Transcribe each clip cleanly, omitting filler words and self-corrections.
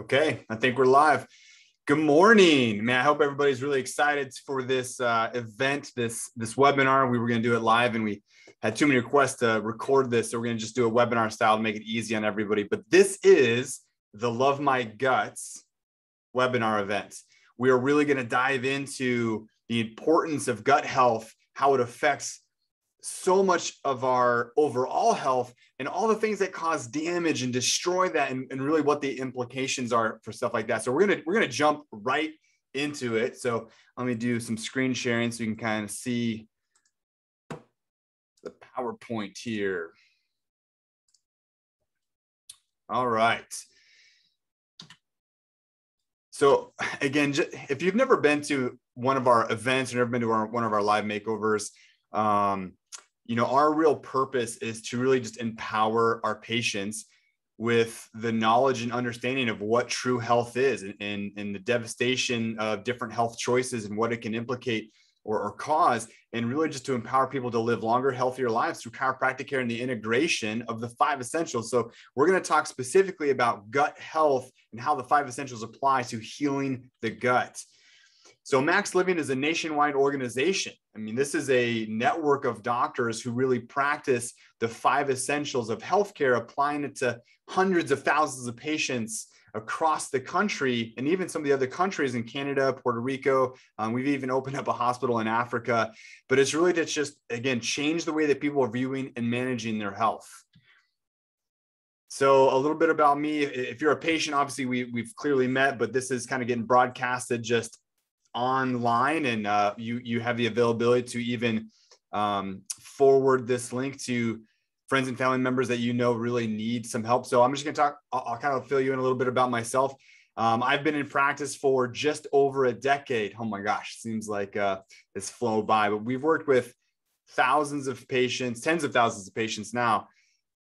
Okay, I think we're live. Good morning, man. I hope everybody's really excited for this event, this webinar. We were going to do it live, and we had too many requests to record this, so we're going to just do a webinar style to make it easy on everybody. But this is the Love My Guts webinar event. We are really going to dive into the importance of gut health, how it affects so much of our overall health, and all the things that cause damage and destroy that, and really what the implications are for stuff like that. So we're gonna jump right into it. So let me do some screen sharing so you can kind of see the PowerPoint here. All right. So again, if you've never been to one of our events or never been to one of our live makeovers, our real purpose is to really just empower our patients with the knowledge and understanding of what true health is, and the devastation of different health choices and what it can implicate or cause, and really just to empower people to live longer, healthier lives through chiropractic care and the integration of the 5 essentials. So we're going to talk specifically about gut health and how the 5 essentials apply to healing the gut. So Max Living is a nationwide organization. I mean, this is a network of doctors who really practice the 5 essentials of healthcare, applying it to hundreds of thousands of patients across the country, and even some of the other countries in Canada, Puerto Rico. We've even opened up a hospital in Africa. But it's really to just, again, change the way that people are viewing and managing their health. So a little bit about me. If you're a patient, obviously we've clearly met, but this is kind of getting broadcasted just online, and you have the availability to even forward this link to friends and family members that really need some help. So I'm just going to talk, I'll kind of fill you in a little bit about myself. I've been in practice for just over a decade. Oh my gosh, seems like it's flown by, but we've worked with thousands of patients, tens of thousands of patients now,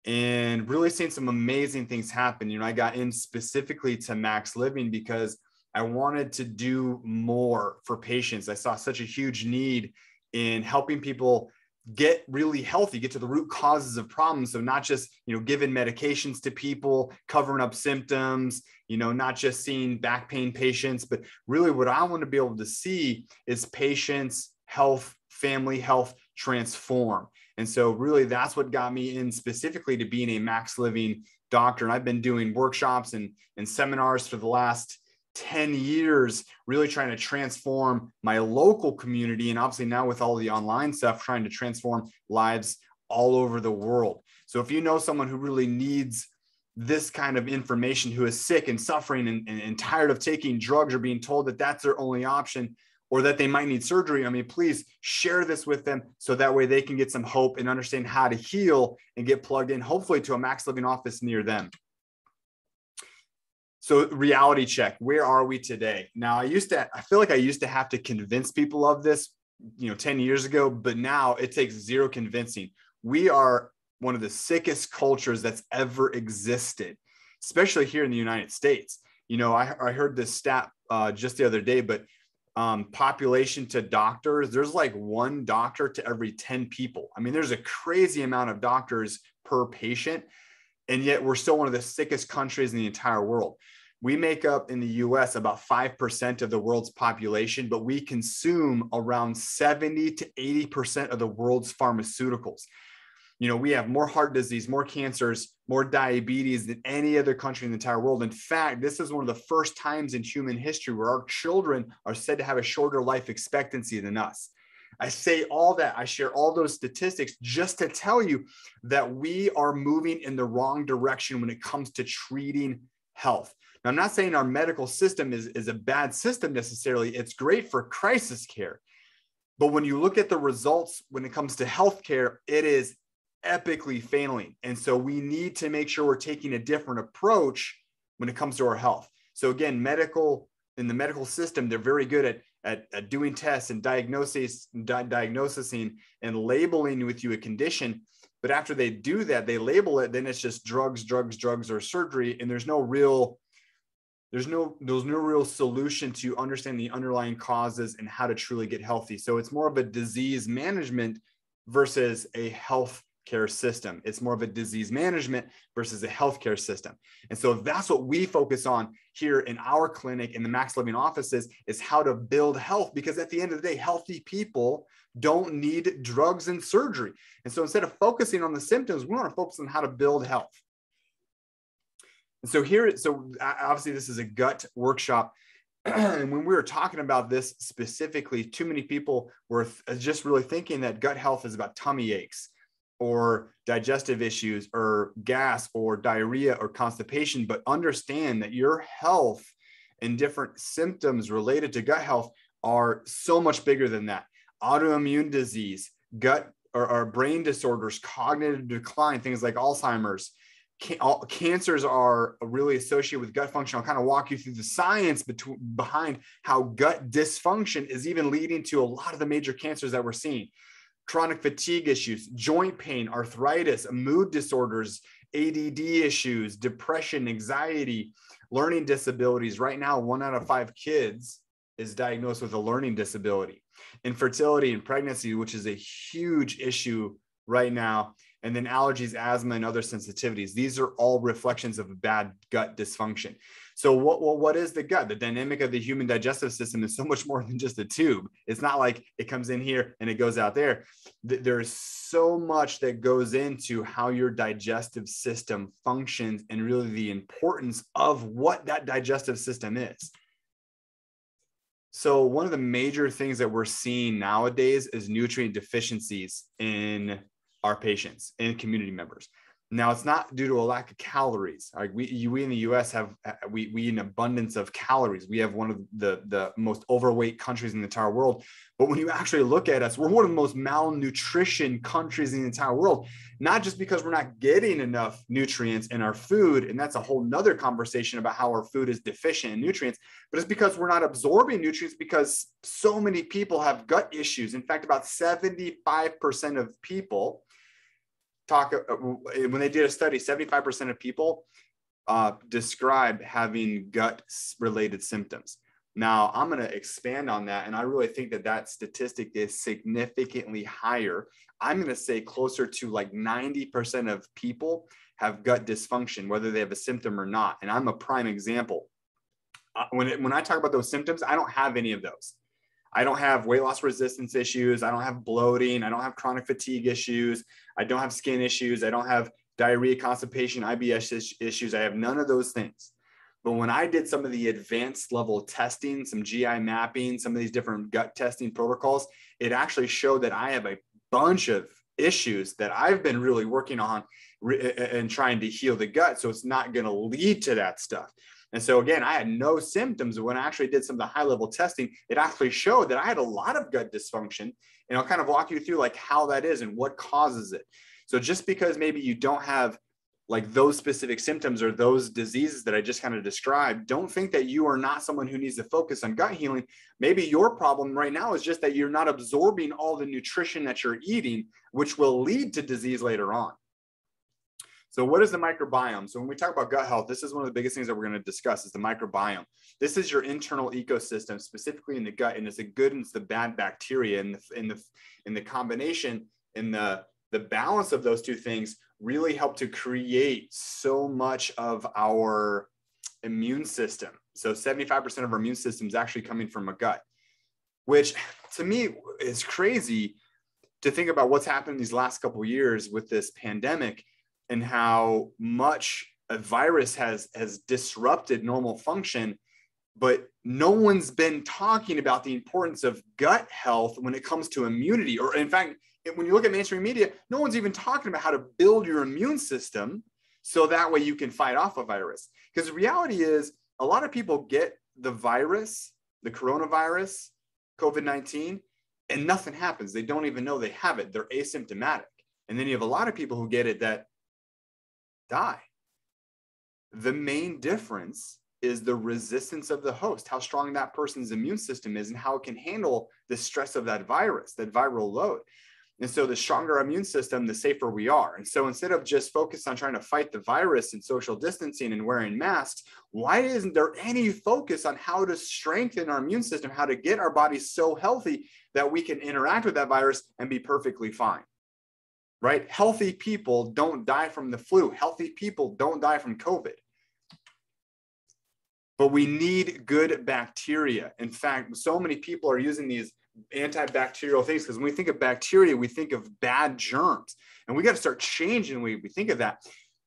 and really seen some amazing things happen. I got in specifically to Max Living because I wanted to do more for patients. I saw such a huge need in helping people get really healthy, get to the root causes of problems. So not just, giving medications to people, covering up symptoms, not just seeing back pain patients, but really what I want to be able to see is patients' health, family health transform. And so really that's what got me in specifically to being a Max Living doctor. And I've been doing workshops and seminars for the last 10 years, really trying to transform my local community. And obviously now with all the online stuff, trying to transform lives all over the world. So if you know someone who really needs this kind of information, who is sick and suffering and tired of taking drugs, or being told that that's their only option, or that they might need surgery, please share this with them so that way they can get some hope and understand how to heal and get plugged in, hopefully to a Max Living office near them. So reality check, where are we today? Now, I feel like I used to have to convince people of this, 10 years ago, but now it takes zero convincing. We are one of the sickest cultures that's ever existed, especially here in the United States. I heard this stat just the other day, but population to doctors, there's like 1 doctor to every 10 people. There's a crazy amount of doctors per patient, and yet we're still one of the sickest countries in the entire world. We make up in the US about 5% of the world's population, but we consume around 70 to 80% of the world's pharmaceuticals. We have more heart disease, more cancers, more diabetes than any other country in the entire world. In fact, this is one of the first times in human history where our children are said to have a shorter life expectancy than us. I say all that, I share all those statistics just to tell you that we are moving in the wrong direction when it comes to treating health. Now, I'm not saying our medical system is a bad system necessarily. It's great for crisis care. But when you look at the results when it comes to healthcare, it is epically failing. And so we need to make sure we're taking a different approach when it comes to our health. So again, in the medical system, they're very good at doing tests and diagnosing and labeling with you a condition. But after they do that, they label it, then it's just drugs, or surgery. And there's no real solution to understand the underlying causes and how to truly get healthy. So it's more of a disease management versus a health care system. It's more of a disease management versus a healthcare system. And so that's what we focus on here in our clinic in the Max Living offices, is how to build health, because at the end of the day, healthy people don't need drugs and surgery. And so instead of focusing on the symptoms, we want to focus on how to buid health. And so obviously this is a gut workshop. And when we were talking about this specifically, too many people were just really thinking that gut health is about tummy aches or digestive issues or gas or diarrhea or constipation, but understand that your health and different symptoms related to gut health are so much bigger than that. Autoimmune disease, gut or brain disorders, cognitive decline, things like Alzheimer's. Cancers are really associated with gut function. I'll kind of walk you through the science behind how gut dysfunction is even leading to a lot of the major cancers that we're seeing. Chronic fatigue issues, joint pain, arthritis, mood disorders, ADD issues, depression, anxiety, learning disabilities. Right now, 1 out of 5 kids is diagnosed with a learning disability. Infertility and pregnancy, which is a huge issue right now. And then allergies, asthma, and other sensitivities. These are all reflections of a bad gut dysfunction. So what is the gut? The dynamic of the human digestive system is so much more than just a tube. It's not like it comes in here and it goes out there. There's so much that goes into how your digestive system functions and really the importance of what that digestive system is. So one of the major things that we're seeing nowadays is nutrient deficiencies in our patients and community members. Now, it's not due to a lack of calories. Like we in the US we eat an abundance of calories. We have one of the most overweight countries in the entire world. But when you actually look at us, we're one of the most malnutrition countries in the entire world, not just because we're not getting enough nutrients in our food. And that's a whole nother conversation about how our food is deficient in nutrients, but it's because we're not absorbing nutrients because so many people have gut issues. In fact, about 75% of people when they did a study, 75% of people describe having gut-related symptoms. Now, I'm going to expand on that, and I really think that statistic is significantly higher. I'm going to say closer to like 90% of people have gut dysfunction, whether they have a symptom or not. And I'm a prime example. When I talk about those symptoms, I don't have any of those. I don't have weight loss resistance issues. I don't have bloating. I don't have chronic fatigue issues. I don't have skin issues. I don't have diarrhea, constipation, IBS issues. I have none of those things. But when I did some of the advanced level testing, some GI mapping, some of these different gut testing protocols, it actually showed that I have a bunch of issues that I've been really working on and trying to heal the gut. So it's not going to lead to that stuff. And so again, I had no symptoms. But when I actually did some of the high level testing, it actually showed that I had a lot of gut dysfunction. And I'll kind of walk you through like how that is and what causes it. So just because maybe you don't have like those specific symptoms or those diseases that I just kind of described, don't think that you are not someone who needs to focus on gut healing. Maybe your problem right now is just that you're not absorbing all the nutrition that you're eating, which will lead to disease later on. So what is the microbiome? So when we talk about gut health, this is one of the biggest things that we're going to discuss is the microbiome. This is your internal ecosystem, specifically in the gut, and it's the good and it's the bad bacteria. And the combination and the balance of those two things really help to create so much of our immune system. So 75% of our immune system is actually coming from a gut, which to me is crazy to think about what's happened these last couple of years with this pandemic and how much a virus has disrupted normal function, but no one's been talking about the importance of gut health when it comes to immunity. Or in fact, when you look at mainstream media, no one's even talking about how to build your immune system so that way you can fight off a virus. Because the reality is a lot of people get the virus, the coronavirus, COVID-19, and nothing happens. They don't even know they have it. They're asymptomatic. And then you have a lot of people who get it that die. The main difference is the resistance of the host, how strong that person's immune system is and how it can handle the stress of that virus, that viral load. And so the stronger our immune system, the safer we are. And so instead of just focused on trying to fight the virus and social distancing and wearing masks, why isn't there any focus on how to strengthen our immune system, how to get our bodies so healthy that we can interact with that virus and be perfectly fine? right? Healthy people don't die from the flu. Healthy people don't die from COVID. But we need good bacteria. In fact, so many people are using these antibacterial things because when we think of bacteria, we think of bad germs. And we got to start changing the way we think of that.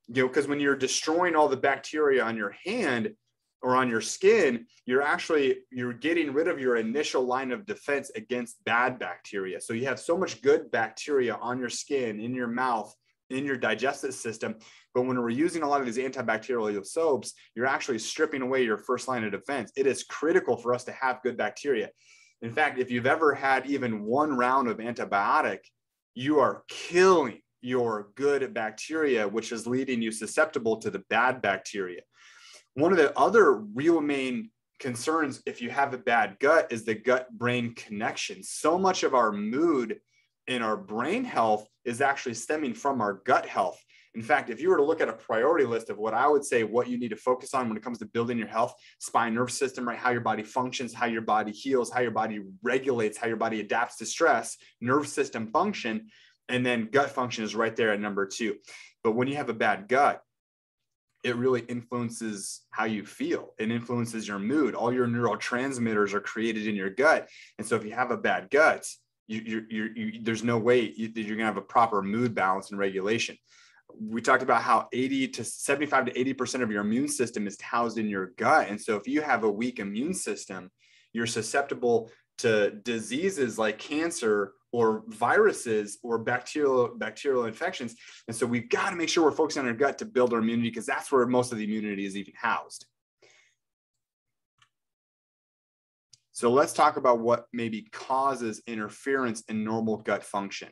You know, because when you're destroying all the bacteria on your hand or on your skin, you're getting rid of your initial line of defense against bad bacteria. So you have so much good bacteria on your skin, in your mouth, in your digestive system. But when we're using a lot of these antibacterial soaps, you're actually stripping away your first line of defense. It is critical for us to have good bacteria. In fact, if you've ever had even one round of antibiotic, you are killing your good bacteria, which is leading you susceptible to the bad bacteria. One of the other real main concerns if you have a bad gut is the gut-brain connection. So much of our mood and our brain health is actually stemming from our gut health. In fact, if you were to look at a priority list of what I would say, what you need to focus on when it comes to building your health, spine, nerve system, right? How your body functions, how your body heals, how your body regulates, how your body adapts to stress, nerve system function, and then gut function is right there at number 2. But when you have a bad gut, it really influences how you feel. It influences your mood. All your neurotransmitters are created in your gut. And so if you have a bad gut, there's no way you're going to have a proper mood balance and regulation. We talked about how 75 to 80% of your immune system is housed in your gut. And so if you have a weak immune system, you're susceptible to diseases like cancer or viruses or bacterial infections. And so we've got to make sure we're focusing on our gut to build our immunity, because that's where most of the immunity is even housed. So let's talk about what maybe causes interference in normal gut function.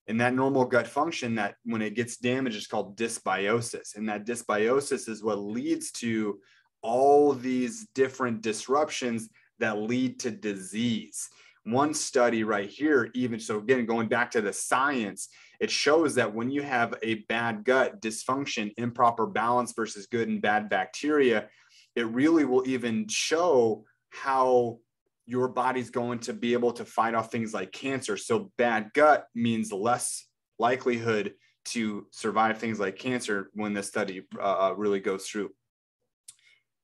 And that normal gut function, that when it gets damaged, is called dysbiosis. And that dysbiosis is what leads to all these different disruptions that lead to disease. One study right here, even so, again, going back to the science, it shows that when you have a bad gut dysfunction, improper balance versus good and bad bacteria, it really will even show how your body's going to be able to fight off things like cancer. So bad gut means less likelihood to survive things like cancer when the study really goes through.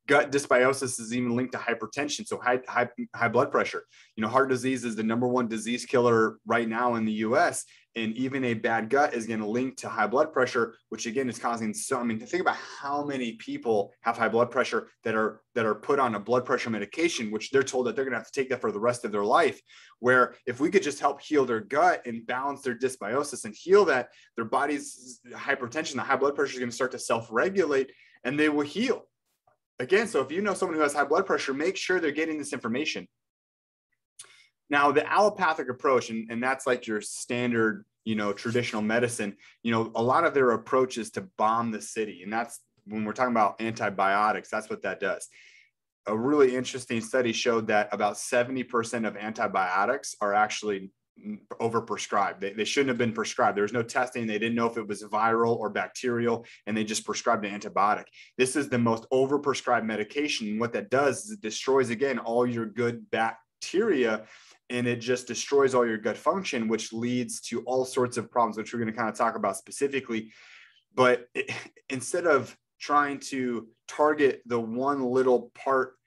Gut dysbiosis is even linked to hypertension, so high blood pressure. You know, heart disease is the #1 disease killer right now in the US, and even a bad gut is going to link to high blood pressure, which again is causing think about how many people have high blood pressure that are put on a blood pressure medication, which they're told that they're going to have to take that for the rest of their life. Where if we could just help heal their gut and balance their dysbiosis and heal that, their body's hypertension, the high blood pressure is going to start to self-regulate and they will heal. Again, so if you know someone who has high blood pressure, make sure they're getting this information. Now, the allopathic approach, and that's like your standard, traditional medicine, a lot of their approach is to bomb the city. And that's when we're talking about antibiotics, that's what that does. A really interesting study showed that about 70% of antibiotics are actually overprescribed. They shouldn't have been prescribed. There was no testing. They didn't know if it was viral or bacterial, and they just prescribed an antibiotic. This is the most overprescribed medication. And what that does is it destroys, again, all your good bacteria, and it just destroys all your gut function, which leads to all sorts of problems, which we're going to kind of talk about specifically. But instead of trying to target the one little part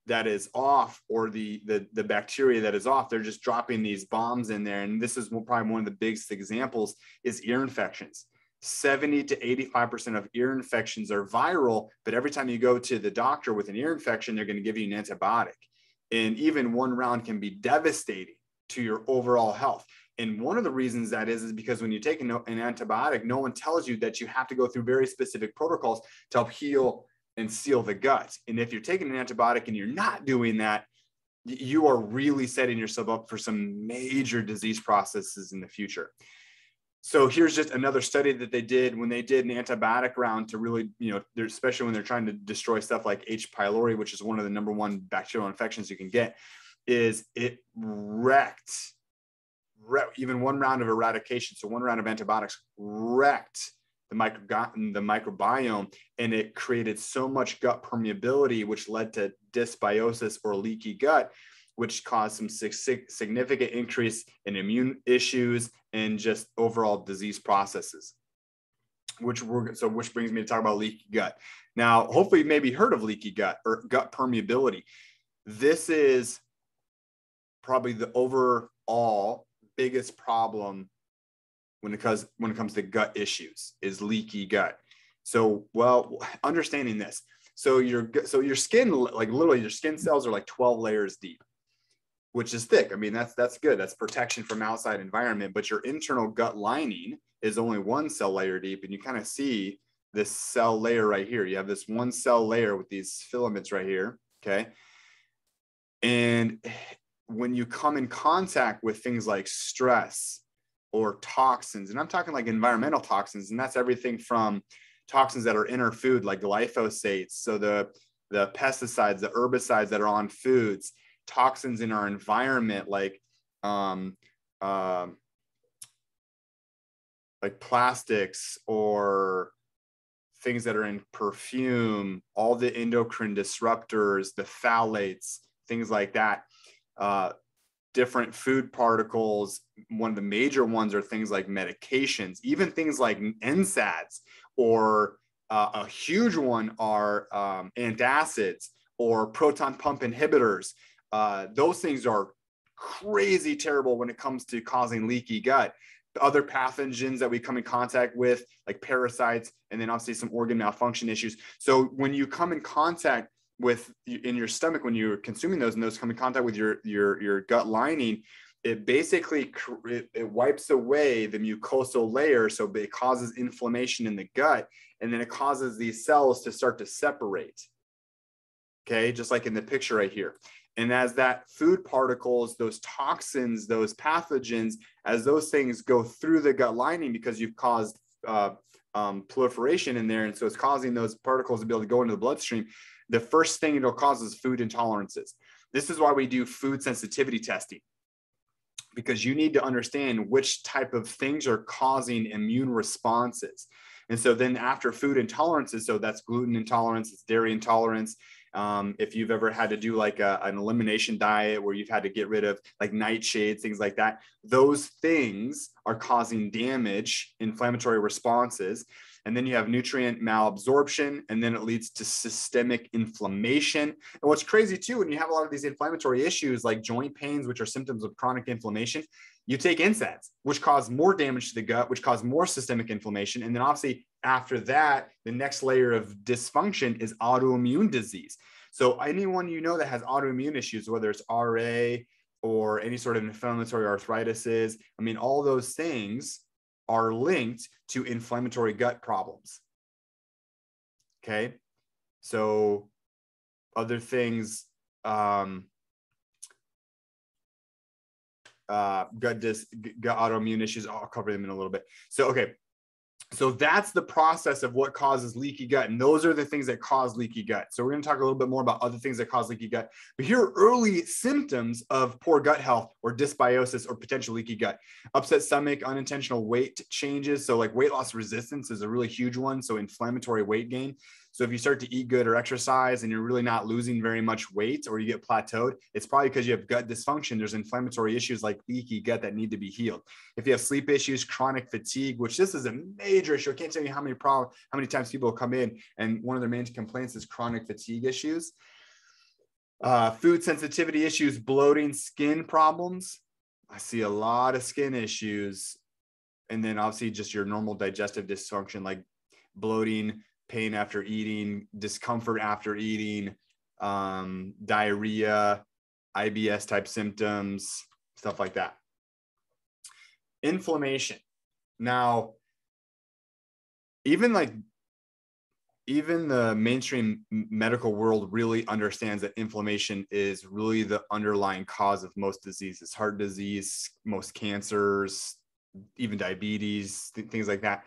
that is off, or the bacteria that is off, they're just dropping these bombs in there. And this is probably one of the biggest examples is ear infections. 70 to 85% of ear infections are viral, but every time you go to the doctor with an ear infection, they're going to give you an antibiotic. And even one round can be devastating to your overall health. And one of the reasons that is because when you take an antibiotic, no one tells you that you have to go through very specific protocols to help heal and seal the gut. And if you're taking an antibiotic and you're not doing that, you are really setting yourself up for some major disease processes in the future. So here's just another study that they did when they did an antibiotic round to really, especially when they're trying to destroy stuff like H. pylori, which is one of the #1 bacterial infections you can get, is it wrecked even one round of eradication. So one round of antibiotics wrecked the microbiome, and it created so much gut permeability, which led to dysbiosis or leaky gut, which cause some significant increase in immune issues and just overall disease processes. Which brings me to talk about leaky gut. Now, hopefully you maybe heard of leaky gut or gut permeability. This is probably the overall biggest problem when it comes to gut issues is leaky gut. So, well, understanding this, so your skin, like literally your skin cells are like 12 layers deep, which is thick. I mean, that's good. That's protection from outside environment, but your internal gut lining is only one cell layer deep. And you kind of see this cell layer right here. You have this one cell layer with these filaments right here. Okay. And when you come in contact with things like stress or toxins, and I'm talking like environmental toxins, and that's everything from toxins that are in our food, like glyphosates. So the pesticides, the herbicides that are on foods, toxins in our environment, like plastics or things that are in perfume, all the endocrine disruptors, the phthalates, things like that, different food particles. One of the major ones are things like medications, even things like NSAIDs, or a huge one are antacids or proton pump inhibitors. Those things are crazy terrible when it comes to causing leaky gut. The other pathogens that we come in contact with, like parasites, and then obviously some organ malfunction issues. So when you come in contact with in your stomach, when you're consuming those, and those come in contact with your gut lining, it basically it wipes away the mucosal layer, so it causes inflammation in the gut, and then it causes these cells to start to separate. Okay, just like in the picture right here. And as that food particles, those toxins, those pathogens, as those things go through the gut lining, because you've caused proliferation in there, and so it's causing those particles to be able to go into the bloodstream, the first thing it'll cause is food intolerances. This is why we do food sensitivity testing, because you need to understand which type of things are causing immune responses. And so then after food intolerances, so that's gluten intolerance, it's dairy intolerance. If you've ever had to do like an elimination diet where you've had to get rid of like nightshades, things like that, those things are causing damage, inflammatory responses. And then you have nutrient malabsorption, and then it leads to systemic inflammation. And what's crazy too, when you have a lot of these inflammatory issues like joint pains, which are symptoms of chronic inflammation, you take NSAIDs, which cause more damage to the gut, which cause more systemic inflammation. And then obviously after that, the next layer of dysfunction is autoimmune disease. So anyone you know that has autoimmune issues, whether it's RA or any sort of inflammatory arthritis, I mean, all those things are linked to inflammatory gut problems. Okay. So other things, gut autoimmune issues, I'll cover them in a little bit. So, okay. So that's the process of what causes leaky gut. And those are the things that cause leaky gut. So we're going to talk a little bit more about other things that cause leaky gut. But here are early symptoms of poor gut health or dysbiosis or potential leaky gut. Upset stomach, unintentional weight changes. So like weight loss resistance is a really huge one. So inflammatory weight gain. So if you start to eat good or exercise and you're really not losing very much weight, or you get plateaued, it's probably because you have gut dysfunction. There's inflammatory issues like leaky gut that need to be healed. If you have sleep issues, chronic fatigue, which this is a major issue. I can't tell you how many times people come in and one of their main complaints is chronic fatigue issues. Food sensitivity issues, bloating, skin problems. I see a lot of skin issues. And then obviously just your normal digestive dysfunction like bloating, pain after eating, discomfort after eating, diarrhea, IBS type symptoms, stuff like that. Inflammation. Now, even the mainstream medical world really understands that inflammation is really the underlying cause of most diseases, heart disease, most cancers, even diabetes, things like that.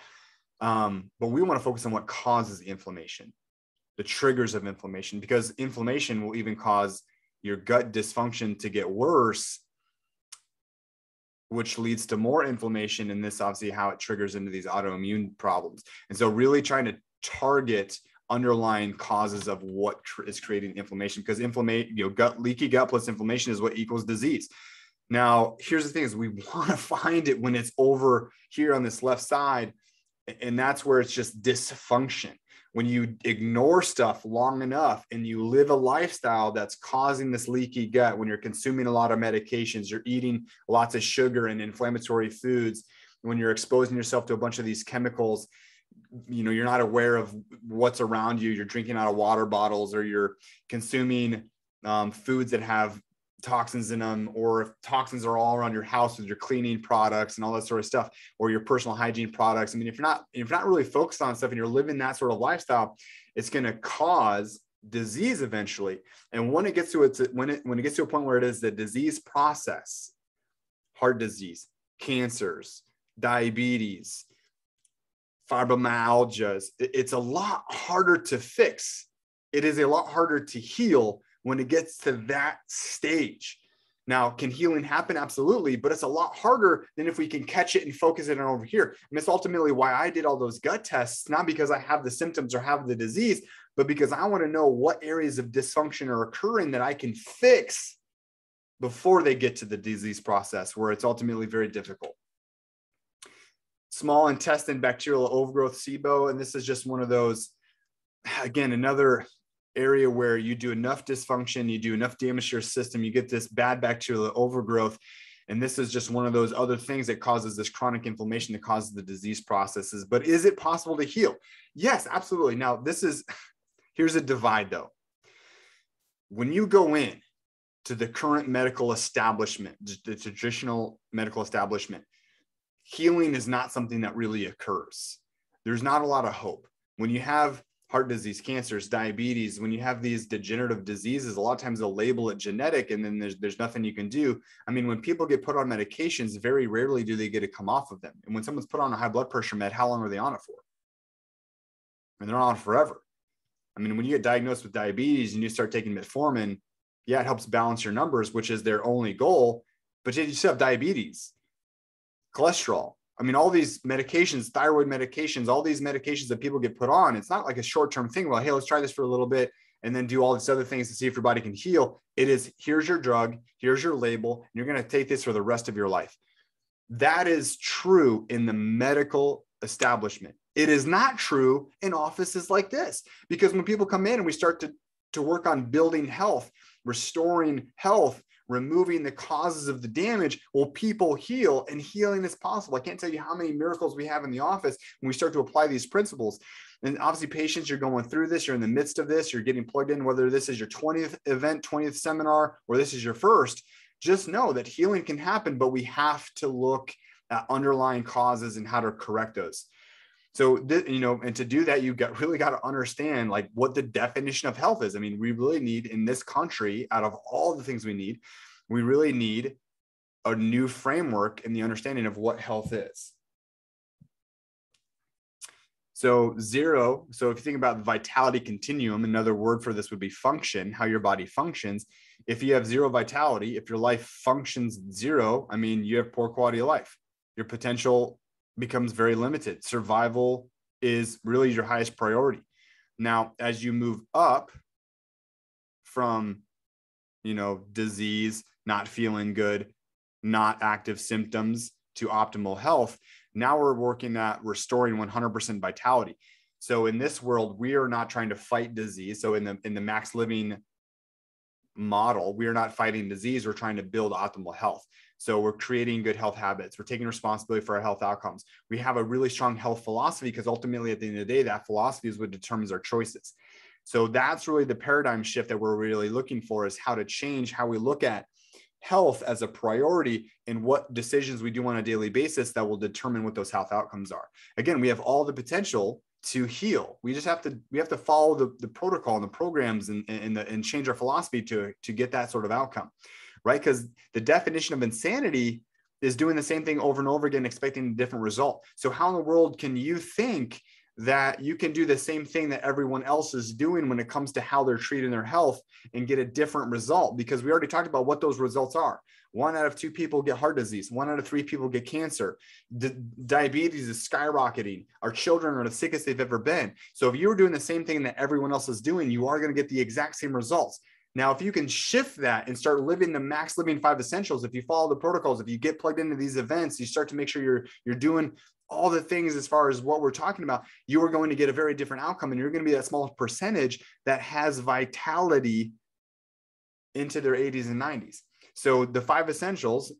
But we want to focus on what causes the inflammation, the triggers of inflammation, because inflammation will even cause your gut dysfunction to get worse, which leads to more inflammation. And this obviously how it triggers into these autoimmune problems. And so really trying to target underlying causes of what is creating inflammation, because leaky gut plus inflammation is what equals disease. Now, here's the thing is we want to find it when it's over here on this left side. And that's where it's just dysfunction. When you ignore stuff long enough and you live a lifestyle that's causing this leaky gut, when you're consuming a lot of medications, you're eating lots of sugar and inflammatory foods, when you're exposing yourself to a bunch of these chemicals, you're not aware of what's around you. You're drinking out of water bottles, or you're consuming foods that have toxins in them, or if toxins are all around your house with your cleaning products and all that sort of stuff, or your personal hygiene products. I mean, if you're not really focused on stuff and you're living that sort of lifestyle, it's going to cause disease eventually. And when it gets to when it gets to a point where it is the disease process, heart disease, cancers, diabetes, fibromyalgia, it's a lot harder to fix. It is a lot harder to heal when it gets to that stage. Now, can healing happen? Absolutely, but it's a lot harder than if we can catch it and focus it on over here. And it's ultimately why I did all those gut tests, not because I have the symptoms or have the disease, but because I want to know what areas of dysfunction are occurring that I can fix before they get to the disease process, where it's ultimately very difficult. Small intestine bacterial overgrowth, SIBO, and this is just one of those, again, another area where you do enough dysfunction, you do enough damage to your system, you get this bad bacterial overgrowth. And this is just one of those other things that causes this chronic inflammation that causes the disease processes. But is it possible to heal? Yes, absolutely. Now, here's a divide though. When you go in to the current medical establishment, the traditional medical establishment, healing is not something that really occurs. There's not a lot of hope. When you have heart disease, cancers, diabetes, when you have these degenerative diseases, a lot of times they'll label it genetic and then there's nothing you can do. I mean, when people get put on medications, very rarely do they get to come off of them. And when someone's put on a high blood pressure med, how long are they on it for? And they're on it forever. I mean, when you get diagnosed with diabetes and you start taking metformin, yeah, it helps balance your numbers, which is their only goal, but you still have diabetes, cholesterol. I mean, all these medications, thyroid medications, all these medications that people get put on, it's not like a short-term thing. Well, hey, let's try this for a little bit and then do all these other things to see if your body can heal. It is, here's your drug, here's your label, and you're going to take this for the rest of your life. That is true in the medical establishment. It is not true in offices like this, because when people come in and we start to work on building health, restoring health, removing the causes of the damage, will people heal? And healing is possible. I can't tell you how many miracles we have in the office when we start to apply these principles. And obviously, patients, you're going through this, you're in the midst of this, you're getting plugged in, whether this is your 20th event, 20th seminar, or this is your first, just know that healing can happen, but we have to look at underlying causes and how to correct those. So, and to do that, you've really got to understand like what the definition of health is. I mean, we really need in this country, out of all the things we really need a new framework in the understanding of what health is. So zero. So if you think about the vitality continuum, another word for this would be function, how your body functions. If you have zero vitality, if your life functions zero, I mean, you have poor quality of life. Your potential becomes very limited. Survival is really your highest priority. Now, as you move up from, disease, not feeling good, not active symptoms, to optimal health, now we're working at restoring 100% vitality. So in this world, we are not trying to fight disease. So in the max living model, we are not fighting disease. We're trying to build optimal health. So we're creating good health habits. We're taking responsibility for our health outcomes. We have a really strong health philosophy, because ultimately at the end of the day, that philosophy is what determines our choices. So that's really the paradigm shift that we're really looking for, is how to change how we look at health as a priority and what decisions we do on a daily basis that will determine what those health outcomes are. Again, we have all the potential to heal. We just have to follow the protocol and the programs and change our philosophy to get that sort of outcome, right? Because the definition of insanity is doing the same thing over and over again, expecting a different result. So how in the world can you think that you can do the same thing that everyone else is doing when it comes to how they're treating their health and get a different result? Because we already talked about what those results are. 1 out of 2 people get heart disease. 1 out of 3 people get cancer. Diabetes is skyrocketing. Our children are the sickest they've ever been. So if you're doing the same thing that everyone else is doing, you are going to get the exact same results. Now, if you can shift that and start living the max living 5 essentials, if you follow the protocols, if you get plugged into these events, you start to make sure you're doing all the things as far as what we're talking about, you are going to get a very different outcome. And you're going to be that small percentage that has vitality into their 80s and 90s. So the 5 essentials,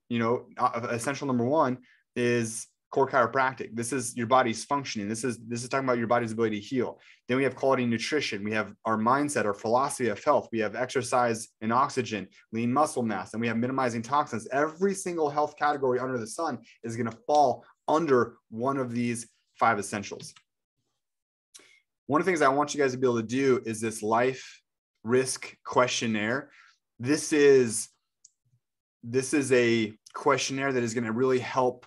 essential number 1 is core chiropractic. This is your body's functioning. This is talking about your body's ability to heal. Then we have quality nutrition. We have our mindset, our philosophy of health. We have exercise and oxygen, lean muscle mass, and we have minimizing toxins. Every single health category under the sun is going to fall under one of these 5 essentials. One of the things I want you guys to be able to do is this life risk questionnaire. This is a questionnaire that is going to really help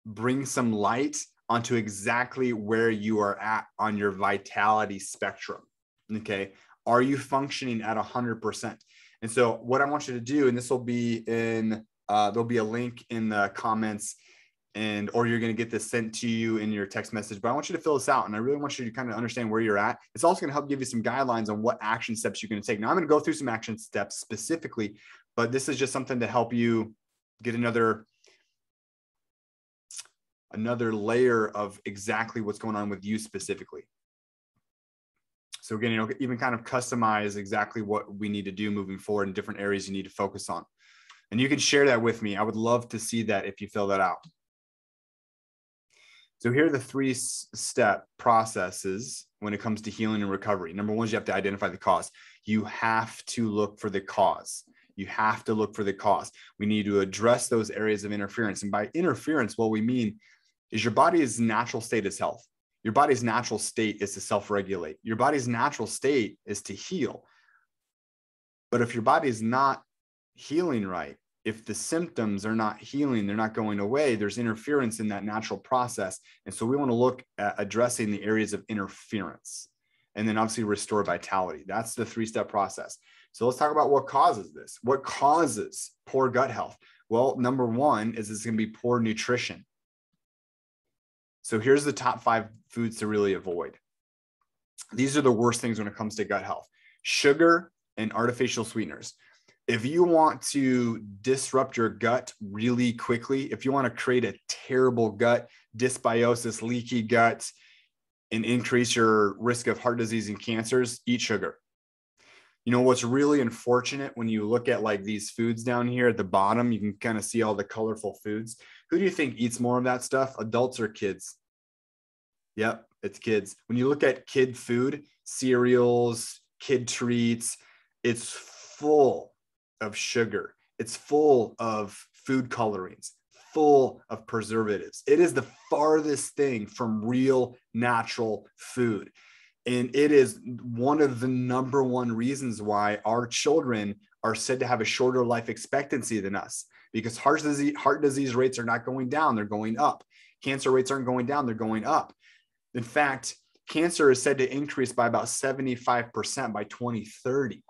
bring some light onto exactly where you are at on your vitality spectrum. Okay. Are you functioning at 100%? And so what I want you to do, and this will be in, there'll be a link in the comments, or you're going to get this sent to you in your text message, but I want you to fill this out. And I really want you to kind of understand where you're at. It's also going to help give you some guidelines on what action steps you're going to take. Now I'm going to go through some action steps specifically, but this is just something to help you get another layer of exactly what's going on with you specifically. So again, even kind of customize exactly what we need to do moving forward in different areas you need to focus on. And you can share that with me. I would love to see that if you fill that out. So here are the 3-step processes when it comes to healing and recovery. Number 1 is you have to identify the cause. You have to look for the cause. You have to look for the cause. We need to address those areas of interference. And by interference, what we mean is your body's natural state is health. Your body's natural state is to self-regulate. Your body's natural state is to heal. But if your body is not healing right, if the symptoms are not healing, they're not going away, there's interference in that natural process. And so we want to look at addressing the areas of interference and then obviously restore vitality. That's the 3-step process. So let's talk about what causes this. What causes poor gut health? Well, number 1 is it's going to be poor nutrition. So here's the top 5 foods to really avoid. These are the worst things when it comes to gut health: sugar and artificial sweeteners. If you want to disrupt your gut really quickly, if you want to create a terrible gut, dysbiosis, leaky gut, and increase your risk of heart disease and cancers, eat sugar. You know, what's really unfortunate when you look at like these foods down here at the bottom, you can kind of see all the colorful foods. Who do you think eats more of that stuff? Adults or kids? Yep, it's kids. When you look at kid food, cereals, kid treats, it's full of sugar. It's full of food colorings, full of preservatives. It is the farthest thing from real natural food. And it is one of the number 1 reasons why our children are said to have a shorter life expectancy than us, because heart disease rates are not going down, they're going up. Cancer rates aren't going down, they're going up. In fact, cancer is said to increase by about 75% by 2030.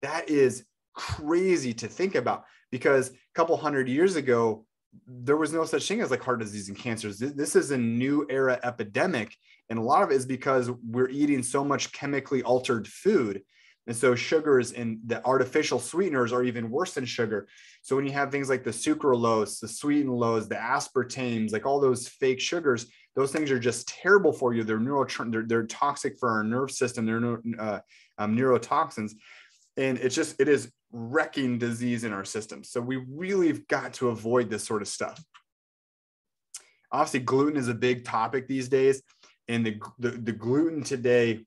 That is crazy to think about, because a couple hundred years ago, there was no such thing as like heart disease and cancers. This is a new era epidemic. And a lot of it is because we're eating so much chemically altered food. And so sugars and the artificial sweeteners are even worse than sugar. So when you have things like the sucralose, the sweetened lows, the aspartames, like all those fake sugars, those things are just terrible for you. They're toxic for our nerve system. They're neurotoxins. And it is wrecking disease in our system. So we really have got to avoid this sort of stuff. Obviously, gluten is a big topic these days. And the gluten today,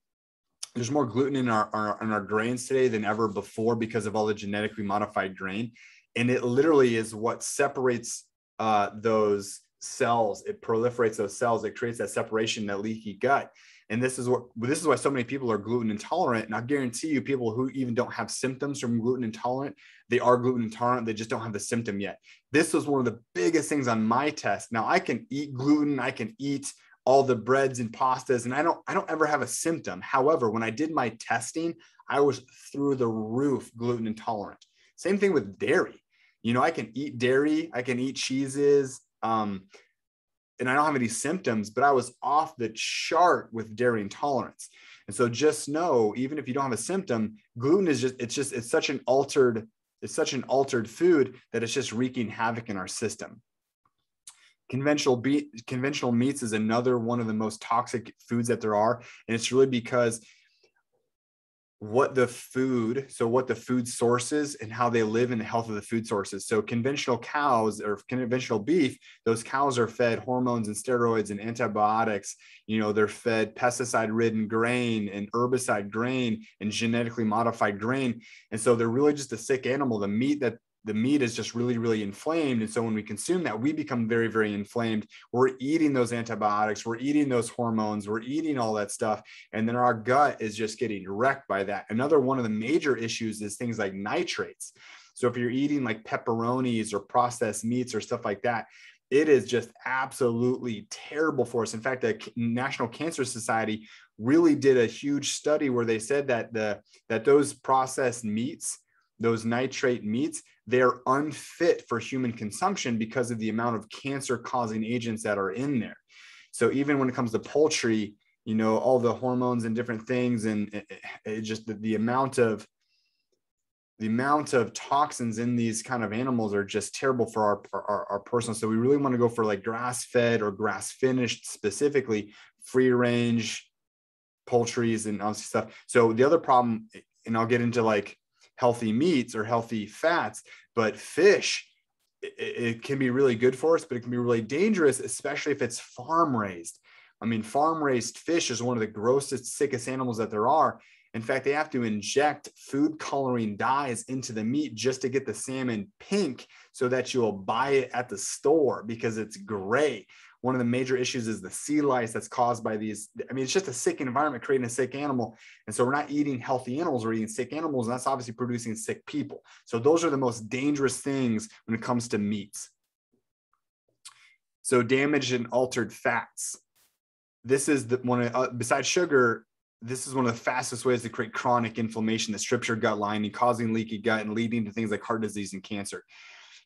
there's more gluten in our grains today than ever before because of all the genetically modified grain. And it literally is what separates those cells. It proliferates those cells. It creates that separation, that leaky gut. And this is why so many people are gluten intolerant. And I guarantee you, people who even don't have symptoms from gluten intolerant, they are gluten intolerant. They just don't have the symptom yet. This was one of the biggest things on my test. Now I can eat gluten. I can eat all the breads and pastas, and I don't ever have a symptom. However, when I did my testing, I was through the roof gluten intolerant. Same thing with dairy. You know, I can eat dairy, I can eat cheeses, and I don't have any symptoms, but I was off the chart with dairy intolerance. And so just know, even if you don't have a symptom, gluten is it's such an altered food that it's just wreaking havoc in our system. Conventional meats is another one of the most toxic foods that there are. And it's really because what the food sources and how they live in the health of the food sources. So conventional cows or conventional beef, those cows are fed hormones and steroids and antibiotics. You know, they're fed pesticide-ridden grain and herbicide grain and genetically modified grain. And so they're really just a sick animal. The meat is just really, really inflamed. And so when we consume that, we become very, very inflamed. We're eating those antibiotics, we're eating those hormones, we're eating all that stuff. And then our gut is just getting wrecked by that. Another one of the major issues is things like nitrates. So if you're eating like pepperonis or processed meats or stuff like that, it is just absolutely terrible for us. In fact, the National Cancer Society really did a huge study where they said that those processed meats, those nitrate meats, they're unfit for human consumption because of the amount of cancer causing agents that are in there. So even when it comes to poultry, you know, all the hormones and different things, and it just the amount of toxins in these kind of animals are just terrible for our person. So we really want to go for like grass-fed or grass-finished, specifically free range poultries and all this stuff. So the other problem, and I'll get into like healthy meats or healthy fats, but fish, it can be really good for us, but it can be really dangerous, especially if it's farm raised. I mean, farm raised fish is one of the grossest, sickest animals that there are. In fact, they have to inject food coloring dyes into the meat just to get the salmon pink so that you will buy it at the store because it's gray. One of the major issues is the sea lice that's caused by these. I mean, it's just a sick environment creating a sick animal. And so we're not eating healthy animals, we're eating sick animals, and that's obviously producing sick people. So those are the most dangerous things when it comes to meats. So damaged and altered fats. This is besides sugar, this is one of the fastest ways to create chronic inflammation that strips your gut lining, causing leaky gut and leading to things like heart disease and cancer.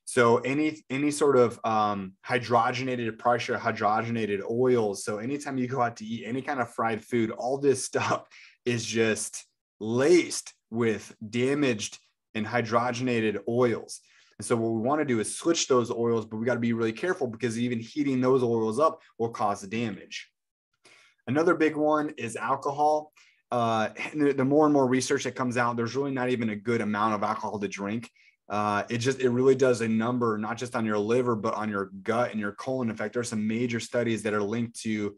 So any sort of hydrogenated pressure, hydrogenated oils. So anytime you go out to eat any kind of fried food, all this stuff is just laced with damaged and hydrogenated oils. And so what we want to do is switch those oils, but we got to be really careful because even heating those oils up will cause damage. Another big one is alcohol. The more and more research that comes out, there's really not even a good amount of alcohol to drink. It really does a number, not just on your liver, but on your gut and your colon. In fact, there are some major studies that are linked to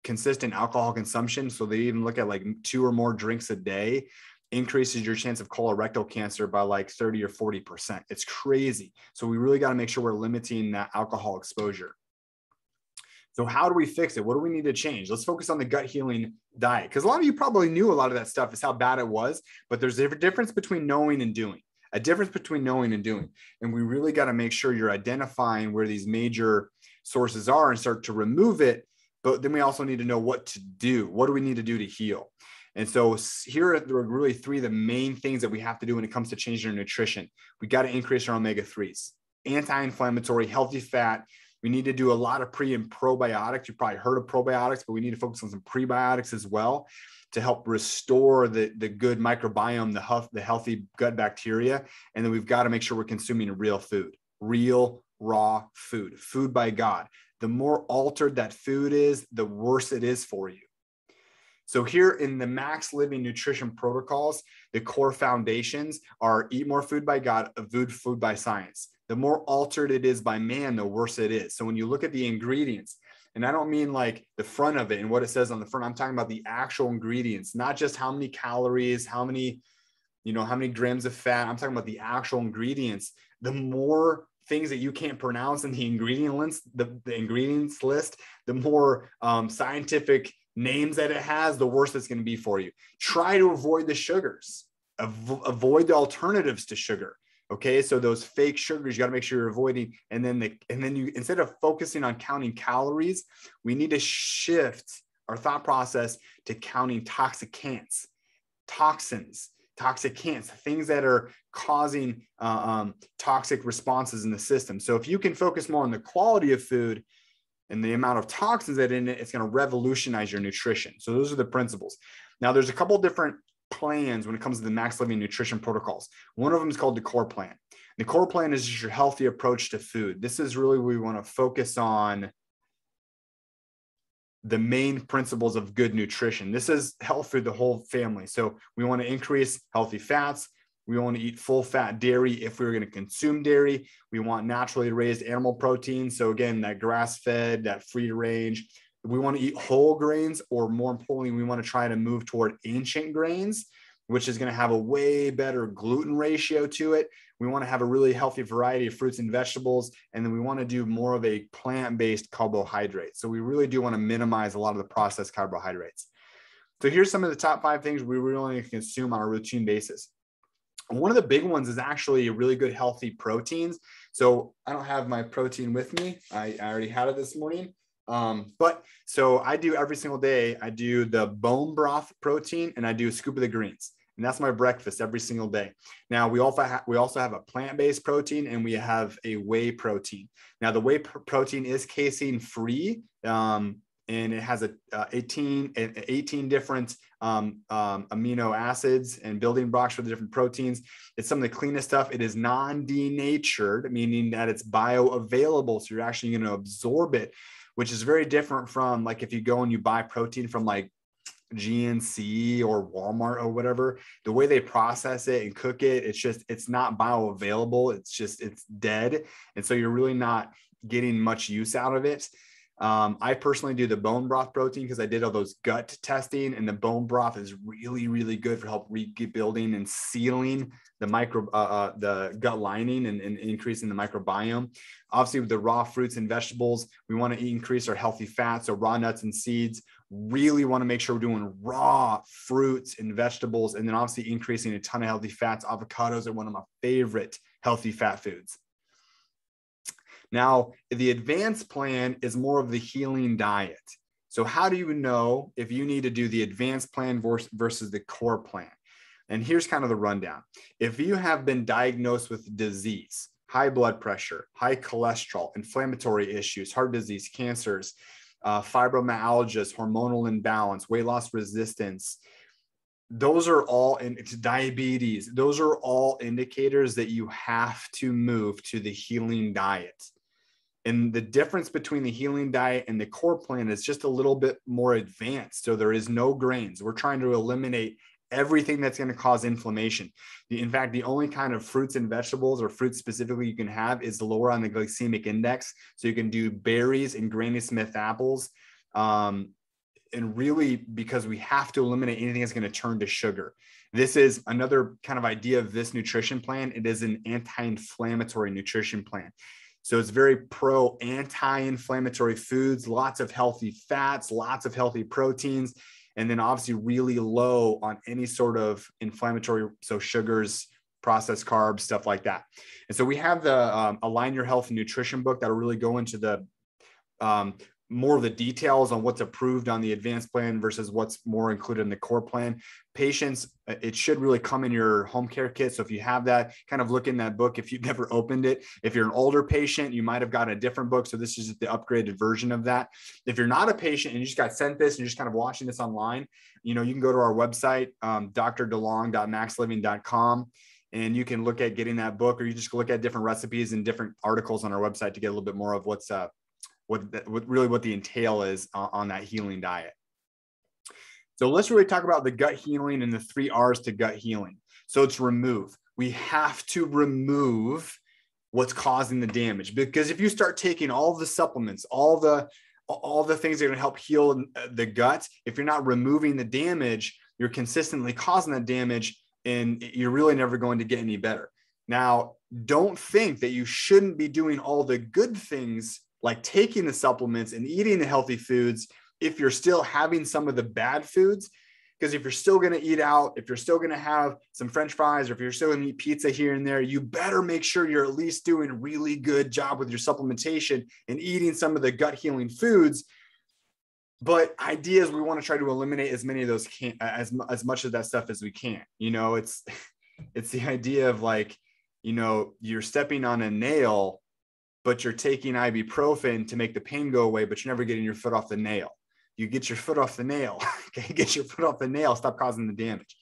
consistent alcohol consumption. So they even look at like 2 or more drinks a day increases your chance of colorectal cancer by like 30 or 40%. It's crazy. So we really got to make sure we're limiting that alcohol exposure. So how do we fix it? What do we need to change? Let's focus on the gut healing diet. Because a lot of you probably knew a lot of that stuff is how bad it was, but there's a difference between knowing and doing. And we really got to make sure you're identifying where these major sources are and start to remove it. But then we also need to know what to do. What do we need to do to heal? And so here are really 3 of the main things that we have to do when it comes to changing our nutrition. We got to increase our omega-3s, anti-inflammatory, healthy fat. We need to do a lot of pre and probiotics. You probably heard of probiotics, but we need to focus on some prebiotics as well to help restore the good microbiome, the healthy gut bacteria. And then we've got to make sure we're consuming real food, real raw food, food by God. The more altered that food is, the worse it is for you. So here in the Max Living Nutrition Protocols, the core foundations are eat more food by God, avoid food by science. The more altered it is by man, the worse it is. So when you look at the ingredients, and I don't mean like the front of it and what it says on the front, I'm talking about the actual ingredients, not just how many calories, how many grams of fat. I'm talking about the actual ingredients. The more things that you can't pronounce in the ingredients list, the more scientific names that it has, the worse it's going to be for you. Try to avoid the sugars. Avoid the alternatives to sugar. Okay, so those fake sugars, you got to make sure you're avoiding. And then you, instead of focusing on counting calories, we need to shift our thought process to counting toxicants, toxins. toxicants, things that are causing toxic responses in the system. So if you can focus more on the quality of food and the amount of toxins that are in it, it's going to revolutionize your nutrition. So those are the principles. Now, there's a couple of different plans when it comes to the Max Living nutrition protocols. One of them is called the core plan. The core plan is just your healthy approach to food. This is really where we want to focus on the main principles of good nutrition. This is health for the whole family. So we want to increase healthy fats. We want to eat full fat dairy if we're going to consume dairy. We want naturally raised animal protein. So again, that grass fed, that free range. We want to eat whole grains, or more importantly, we want to try to move toward ancient grains, which is going to have a way better gluten ratio to it. We want to have a really healthy variety of fruits and vegetables. And then we want to do more of a plant-based carbohydrate. So we really do want to minimize a lot of the processed carbohydrates. So here's some of the top 5 things we really consume on a routine basis. One of the big ones is actually really good, healthy proteins. So I don't have my protein with me. I already had it this morning. But so I do every single day, I do the bone broth protein and I do a scoop of the greens. And that's my breakfast every single day. Now we also have a plant-based protein and we have a whey protein. Now the whey protein is casein free. And it has 18 different amino acids and building blocks for the different proteins. It's some of the cleanest stuff. It is non-denatured, meaning that it's bioavailable. So you're actually going to absorb it, which is very different from like if you go and you buy protein from like GNC or Walmart or whatever. The way they process it and cook it, it's not bioavailable. It's dead. And so you're really not getting much use out of it. I personally do the bone broth protein because I did all those gut testing, and the bone broth is really, really good for help rebuilding and sealing the gut lining and increasing the microbiome. Obviously, with the raw fruits and vegetables, we want to increase our healthy fats. So raw nuts and seeds, really want to make sure we're doing raw fruits and vegetables, and then obviously increasing a ton of healthy fats. Avocados are one of my favorite healthy fat foods. Now, the advanced plan is more of the healing diet. So how do you know if you need to do the advanced plan versus the core plan? And here's kind of the rundown. If you have been diagnosed with disease, high blood pressure, high cholesterol, inflammatory issues, heart disease, cancers, fibromyalgia, hormonal imbalance, weight loss resistance, those are all, and it's diabetes, those are all indicators that you have to move to the healing diet. And the difference between the healing diet and the core plan is just a little bit more advanced. So there is no grains. We're trying to eliminate everything that's going to cause inflammation. In fact, the only kind of fruits and vegetables, or fruits specifically, you can have is lower on the glycemic index. So you can do berries and Granny Smith apples. And really, because we have to eliminate anything that's going to turn to sugar. This is another kind of idea of this nutrition plan. It is an anti-inflammatory nutrition plan. So it's very anti-inflammatory foods, lots of healthy fats, lots of healthy proteins, and then obviously really low on any sort of inflammatory, so sugars, processed carbs, stuff like that. And so we have the Align Your Health and Nutrition book that'll really go into the more of the details on what's approved on the advanced plan versus what's more included in the core plan. Patients, it should really come in your home care kit. So if you have that, kind of look in that book if you've never opened it. If you're an older patient, you might have got a different book. So this is just the upgraded version of that. If you're not a patient and you just got sent this and you're just kind of watching this online, you can go to our website, drdelong.maxliving.com. And you can look at getting that book, or you just look at different recipes and different articles on our website to get a little bit more of what the entail is on that healing diet. So let's really talk about the gut healing and the 3 R's to gut healing. So it's remove. We have to remove what's causing the damage, because if you start taking all the supplements, all the things that are going to help heal the gut, if you're not removing the damage, you're consistently causing that damage, and you're really never going to get any better. Now, don't think that you shouldn't be doing all the good things like taking the supplements and eating the healthy foods if you're still having some of the bad foods. Because if you're still going to eat out, if you're still going to have some French fries, or if you're still going to eat pizza here and there, you better make sure you're at least doing a really good job with your supplementation and eating some of the gut healing foods. But ideas, we want to try to eliminate as many of those as much of that stuff as we can. It's the idea of like, you're stepping on a nail, but you're taking ibuprofen to make the pain go away, but you're never getting your foot off the nail. You get your foot off the nail. Okay, get your foot off the nail, stop causing the damage.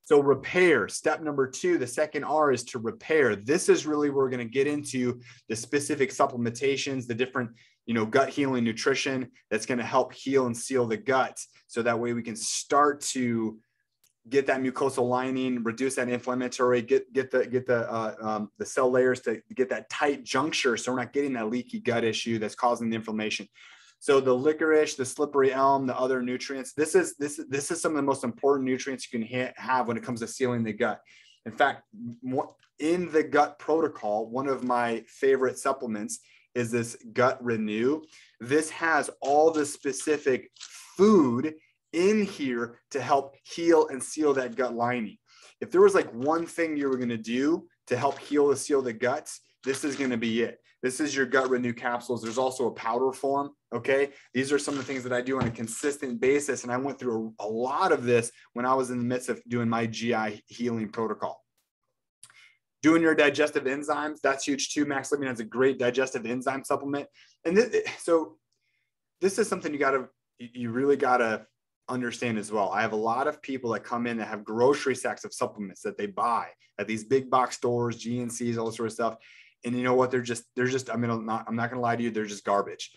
So repair, step number 2, the second R is to repair. This is really where we're going to get into the specific supplementations, the different, gut healing nutrition that's going to help heal and seal the gut. So that way we can start to get that mucosal lining, reduce that inflammatory, get the cell layers to get that tight juncture. So we're not getting that leaky gut issue that's causing the inflammation. So the licorice, the slippery elm, the other nutrients, this is some of the most important nutrients you can have when it comes to sealing the gut. In fact, in the gut protocol, one of my favorite supplements is this Gut Renew. This has all the specific food in here to help heal and seal that gut lining. If there was like one thing you were going to do to help heal and seal the guts, this is going to be it. This is your Gut Renew capsules. There's also a powder form. Okay. These are some of the things that I do on a consistent basis. And I went through a lot of this when I was in the midst of doing my GI healing protocol. Doing your digestive enzymes, that's huge too. Max Living has a great digestive enzyme supplement. And this is something you really got to understand as well. I have a lot of people that come in that have grocery sacks of supplements that they buy at these big box stores, GNCs, all this sort of stuff. And you know what? They're just, I'm not going to lie to you. They're just garbage.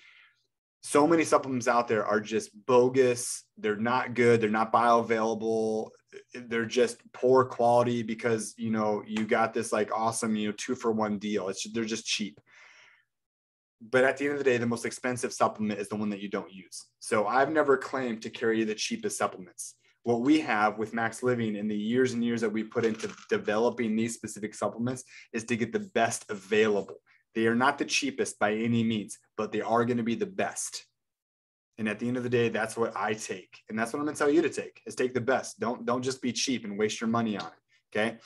So many supplements out there are just bogus. They're not good. They're not bioavailable. They're just poor quality because, you got this like awesome, 2-for-1 deal. They're just cheap. But at the end of the day, the most expensive supplement is the one that you don't use. So I've never claimed to carry the cheapest supplements. What we have with Max Living in the years and years that we put into developing these specific supplements is to get the best available. They are not the cheapest by any means, but they are going to be the best. And at the end of the day, that's what I take. And that's what I'm going to tell you to take, is take the best. Don't just be cheap and waste your money on it. Okay.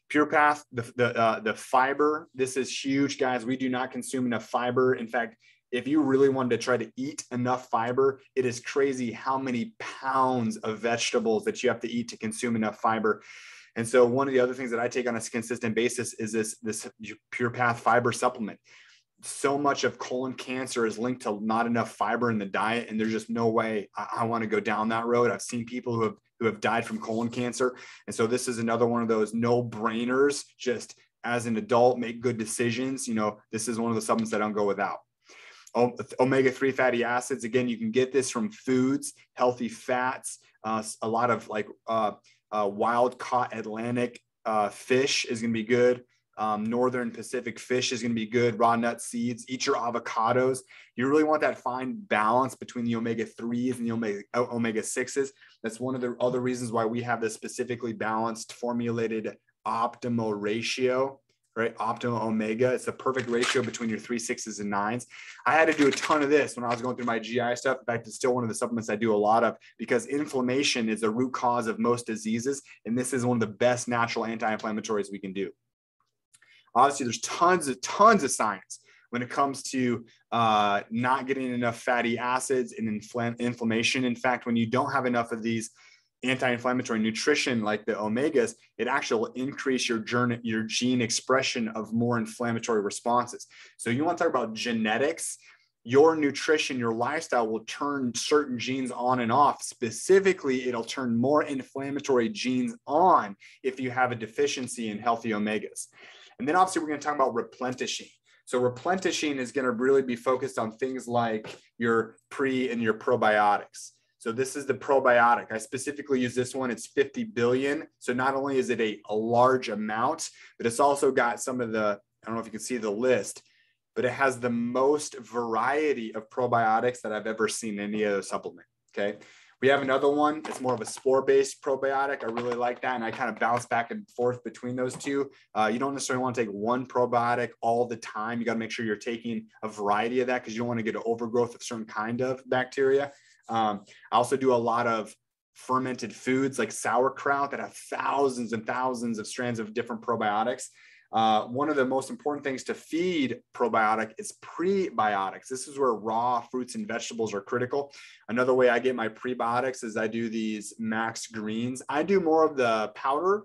Pure Path, the fiber, this is huge, guys. We do not consume enough fiber. In fact, if you really wanted to try to eat enough fiber, it is crazy how many pounds of vegetables that you have to eat to consume enough fiber. And so one of the other things that I take on a consistent basis is this Pure Path fiber supplement. So much of colon cancer is linked to not enough fiber in the diet. And there's just no way I want to go down that road. I've seen people who have died from colon cancer. And so this is another one of those no-brainers. Just as an adult, make good decisions. This is one of the supplements that I don't go without. Omega-3 fatty acids. Again, you can get this from foods, healthy fats, a lot of like wild caught Atlantic fish is going to be good. Northern Pacific fish is going to be good. Raw nut seeds. Eat your avocados. You really want that fine balance between the omega-3s and the omega-6s. That's one of the other reasons why we have this specifically balanced, formulated optimal ratio, right? Optimal omega. It's the perfect ratio between your 3, 6s, and 9s. I had to do a ton of this when I was going through my GI stuff. In fact, it's still one of the supplements I do a lot of because inflammation is the root cause of most diseases. And this is one of the best natural anti-inflammatories we can do. Obviously, there's tons of science when it comes to not getting enough fatty acids and inflammation. In fact, when you don't have enough of these anti-inflammatory nutrition like the omegas, it actually will increase your gene expression of more inflammatory responses. So you want to talk about genetics. Your nutrition, your lifestyle will turn certain genes on and off. Specifically, it'll turn more inflammatory genes on if you have a deficiency in healthy omegas. And then obviously we're going to talk about replenishing. So replenishing is going to really be focused on things like your pre and your probiotics. So this is the probiotic. I specifically use this one. It's 50 billion. So not only is it a large amount, but it's also got some of the, I don't know if you can see the list, but it has the most variety of probiotics that I've ever seen in any other supplement. Okay. We have another one. It's more of a spore-based probiotic. I really like that. And I kind of bounce back and forth between those two. You don't necessarily want to take one probiotic all the time. You got to make sure you're taking a variety of that because you don't want to get an overgrowth of certain kind of bacteria. I also do a lot of fermented foods like sauerkraut that have thousands and thousands of strands of different probiotics. One of the most important things to feed probiotic is prebiotics. This is where raw fruits and vegetables are critical. Another way I get my prebiotics is I do these Max Greens. I do more of the powder.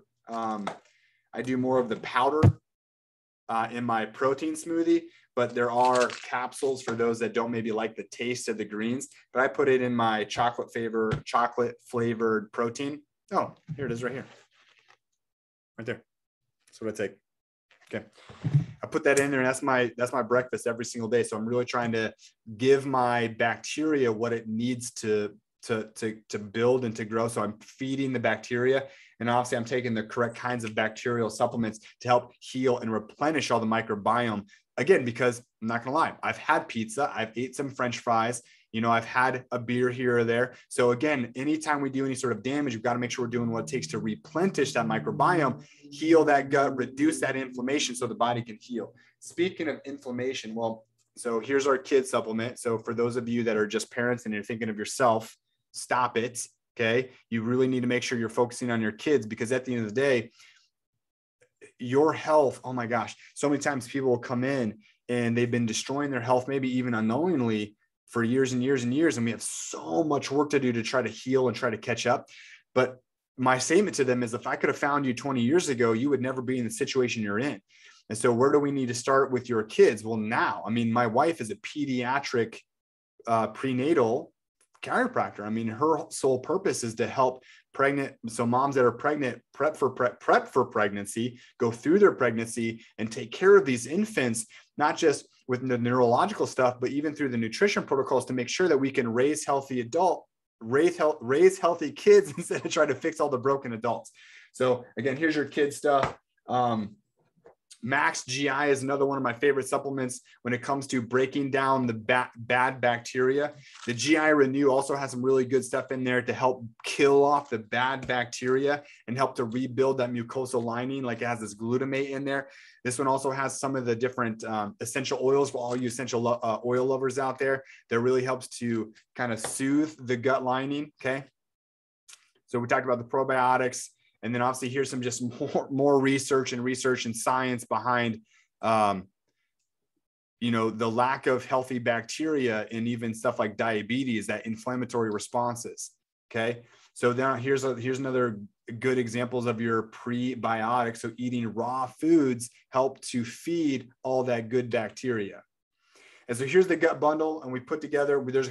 In my protein smoothie, but there are capsules for those that don't maybe like the taste of the greens, but I put it in my chocolate flavored protein. Oh, here it is right here. Right there. That's what I take. Okay. I put that in there, and that's my breakfast every single day. So I'm really trying to give my bacteria what it needs to build and to grow. So I'm feeding the bacteria, and obviously I'm taking the correct kinds of bacterial supplements to help heal and replenish all the microbiome. Again, because I'm not gonna lie, I've had pizza, I've ate some French fries, I've had a beer here or there. So again, anytime we do any sort of damage, we've got to make sure we're doing what it takes to replenish that microbiome, heal that gut, reduce that inflammation so the body can heal. Speaking of inflammation, well, so here's our kid supplement. So for those of you that are just parents and you're thinking of yourself, stop it. Okay. You really need to make sure you're focusing on your kids, because at the end of the day, your health, oh my gosh, so many times people will come in and they've been destroying their health, maybe even unknowingly, for years and years and years. And we have so much work to do to try to heal and try to catch up. But my statement to them is, if I could have found you 20 years ago, you would never be in the situation you're in. And so where do we need to start with your kids? Well, now, I mean, my wife is a pediatric prenatal chiropractor. I mean, her sole purpose is to help moms that are pregnant prep for pregnancy, go through their pregnancy and take care of these infants, not just with the neurological stuff, but even through the nutrition protocols, to make sure that we can raise healthy kids instead of trying to fix all the broken adults. So again, here's your kid stuff. Max GI is another one of my favorite supplements when it comes to breaking down the bad bacteria. The GI Renew also has some really good stuff in there to help kill off the bad bacteria and help to rebuild that mucosal lining. Like, it has this glutamate in there. This one also has some of the different essential oils for all you essential oil lovers out there, that really helps to kind of soothe the gut lining. Okay. So we talked about the probiotics. And then obviously here's some just more research and science behind, the lack of healthy bacteria and even stuff like diabetes, that inflammatory responses. Okay. So now here's another good examples of your prebiotics. So eating raw foods help to feed all that good bacteria. And so here's the gut bundle. And we put together, there's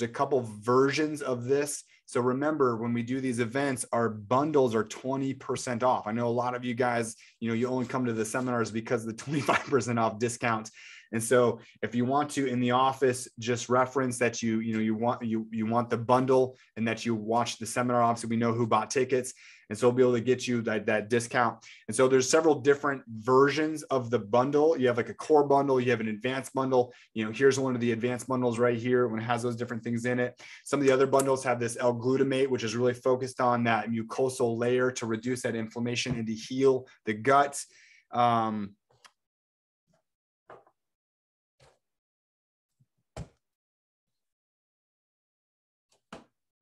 a couple versions of this. So remember, when we do these events, our bundles are 20% off. I know a lot of you guys, you only come to the seminars because of the 25% off discount. And so if you want to, in the office, just reference that you want the bundle and that you watch the seminar. Obviously, we know who bought tickets. And so we'll be able to get you that discount. And so there's several different versions of the bundle. You have like a core bundle, you have an advanced bundle. Here's one of the advanced bundles right here when it has those different things in it. Some of the other bundles have this L-glutamate, which is really focused on that mucosal layer to reduce that inflammation and to heal the gut.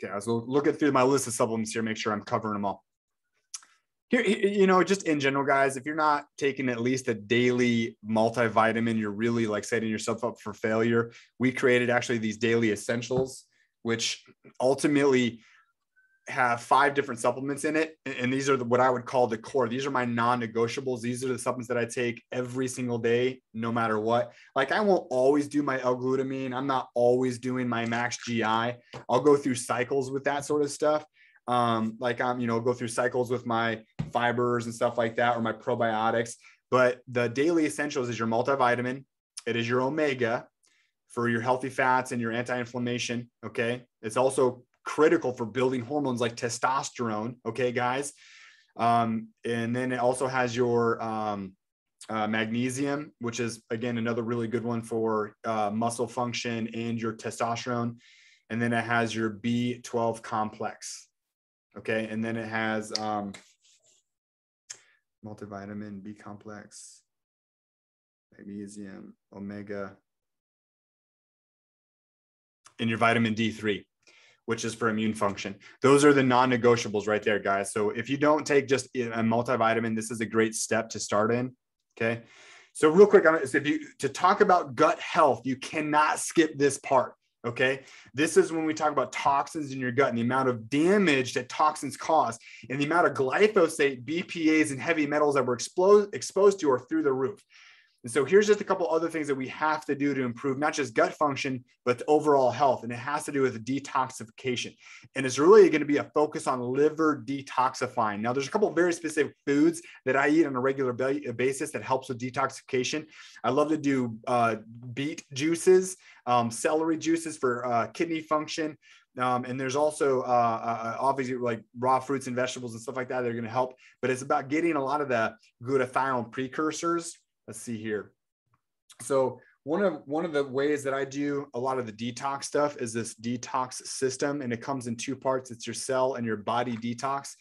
Okay, so looking through my list of supplements here, make sure I'm covering them all. Here, just in general, guys, if you're not taking at least a daily multivitamin, you're really like setting yourself up for failure. We created actually these daily essentials, which ultimately have 5 different supplements in it. And these are what I would call the core. These are my non-negotiables. These are the supplements that I take every single day, no matter what. Like, I won't always do my L-glutamine. I'm not always doing my Max GI. I'll go through cycles with that sort of stuff. Go through cycles with my fibers and stuff like that, or my probiotics. But the daily essentials is your multivitamin. It is your omega for your healthy fats and your anti-inflammation. Okay. It's also critical for building hormones like testosterone. Okay, guys. And then it also has your magnesium, which is, again, another really good one for muscle function and your testosterone. And then it has your B12 complex. Okay. And then it has multivitamin, B complex, magnesium, omega, and your vitamin D3. which is for immune function. Those are the non-negotiables right there, guys. So if you don't take just a multivitamin, this is a great step to start in. Okay. So real quick, to talk about gut health, you cannot skip this part. Okay. This is when we talk about toxins in your gut and the amount of damage that toxins cause and the amount of glyphosate, BPAs, and heavy metals that we're exposed to are through the roof. And so here's just a couple other things that we have to do to improve not just gut function, but overall health. And it has to do with detoxification. And it's really going to be a focus on liver detoxifying. Now, there's a couple of very specific foods that I eat on a regular basis that helps with detoxification. I love to do beet juices, celery juices for kidney function. And there's also obviously like raw fruits and vegetables and stuff like that that are going to help. But it's about getting a lot of the glutathione precursors. Let's see here. So one of the ways that I do a lot of the detox stuff is this detox system, and it comes in two parts. It's your cell and your body detox.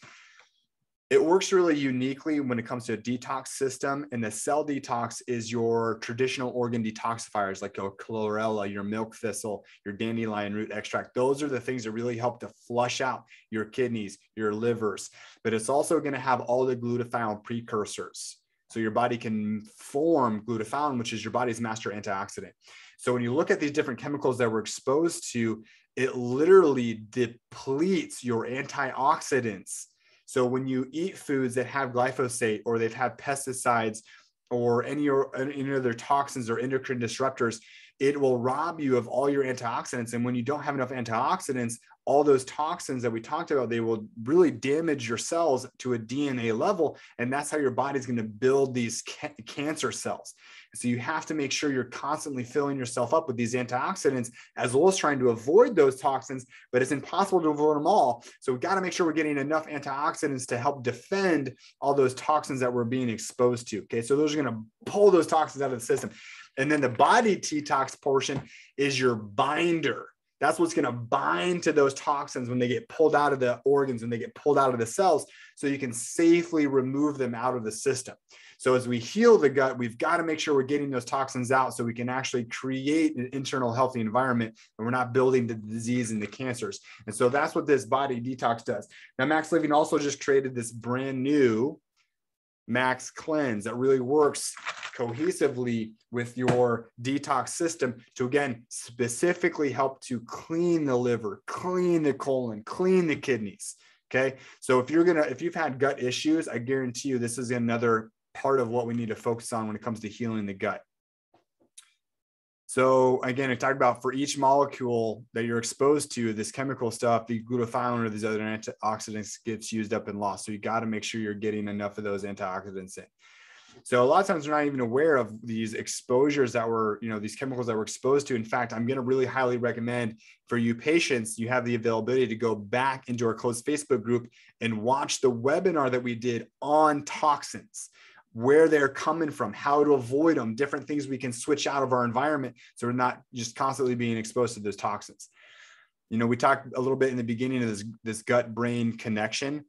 It works really uniquely when it comes to a detox system, and the cell detox is your traditional organ detoxifiers like your chlorella, your milk thistle, your dandelion root extract. Those are the things that really help to flush out your kidneys, your livers, but it's also going to have all the glutathione precursors. So your body can form glutathione, which is your body's master antioxidant. So when you look at these different chemicals that we're exposed to, it literally depletes your antioxidants. So when you eat foods that have glyphosate or they've had pesticides or any other toxins or endocrine disruptors, it will rob you of all your antioxidants. And when you don't have enough antioxidants, all those toxins that we talked about, they will really damage your cells to a DNA level. And that's how your body's going to build these cancer cells. So you have to make sure you're constantly filling yourself up with these antioxidants, as well as trying to avoid those toxins, but it's impossible to avoid them all. So we've got to make sure we're getting enough antioxidants to help defend all those toxins that we're being exposed to. Okay. So those are going to pull those toxins out of the system. And then the body detox portion is your binder. That's what's going to bind to those toxins when they get pulled out of the organs, when they get pulled out of the cells, so you can safely remove them out of the system. So as we heal the gut, we've got to make sure we're getting those toxins out so we can actually create an internal healthy environment and we're not building the disease and the cancers. And so that's what this body detox does. Now, Max Living also just created this brand new Max Cleanse that really works cohesively with your detox system to, again, specifically help to clean the liver, clean the colon, clean the kidneys. Okay. So if you've had gut issues, I guarantee you this is another part of what we need to focus on when it comes to healing the gut. So again, I talked about for each molecule that you're exposed to, this chemical stuff, the glutathione or these other antioxidants gets used up and lost. So you got to make sure you're getting enough of those antioxidants in. So a lot of times we're not even aware of these exposures that these chemicals that we're exposed to. In fact, I'm going to really highly recommend for you patients, you have the availability to go back into our closed Facebook group and watch the webinar that we did on toxins, where they're coming from, how to avoid them, different things we can switch out of our environment so we're not just constantly being exposed to those toxins. We talked a little bit in the beginning of this gut-brain connection.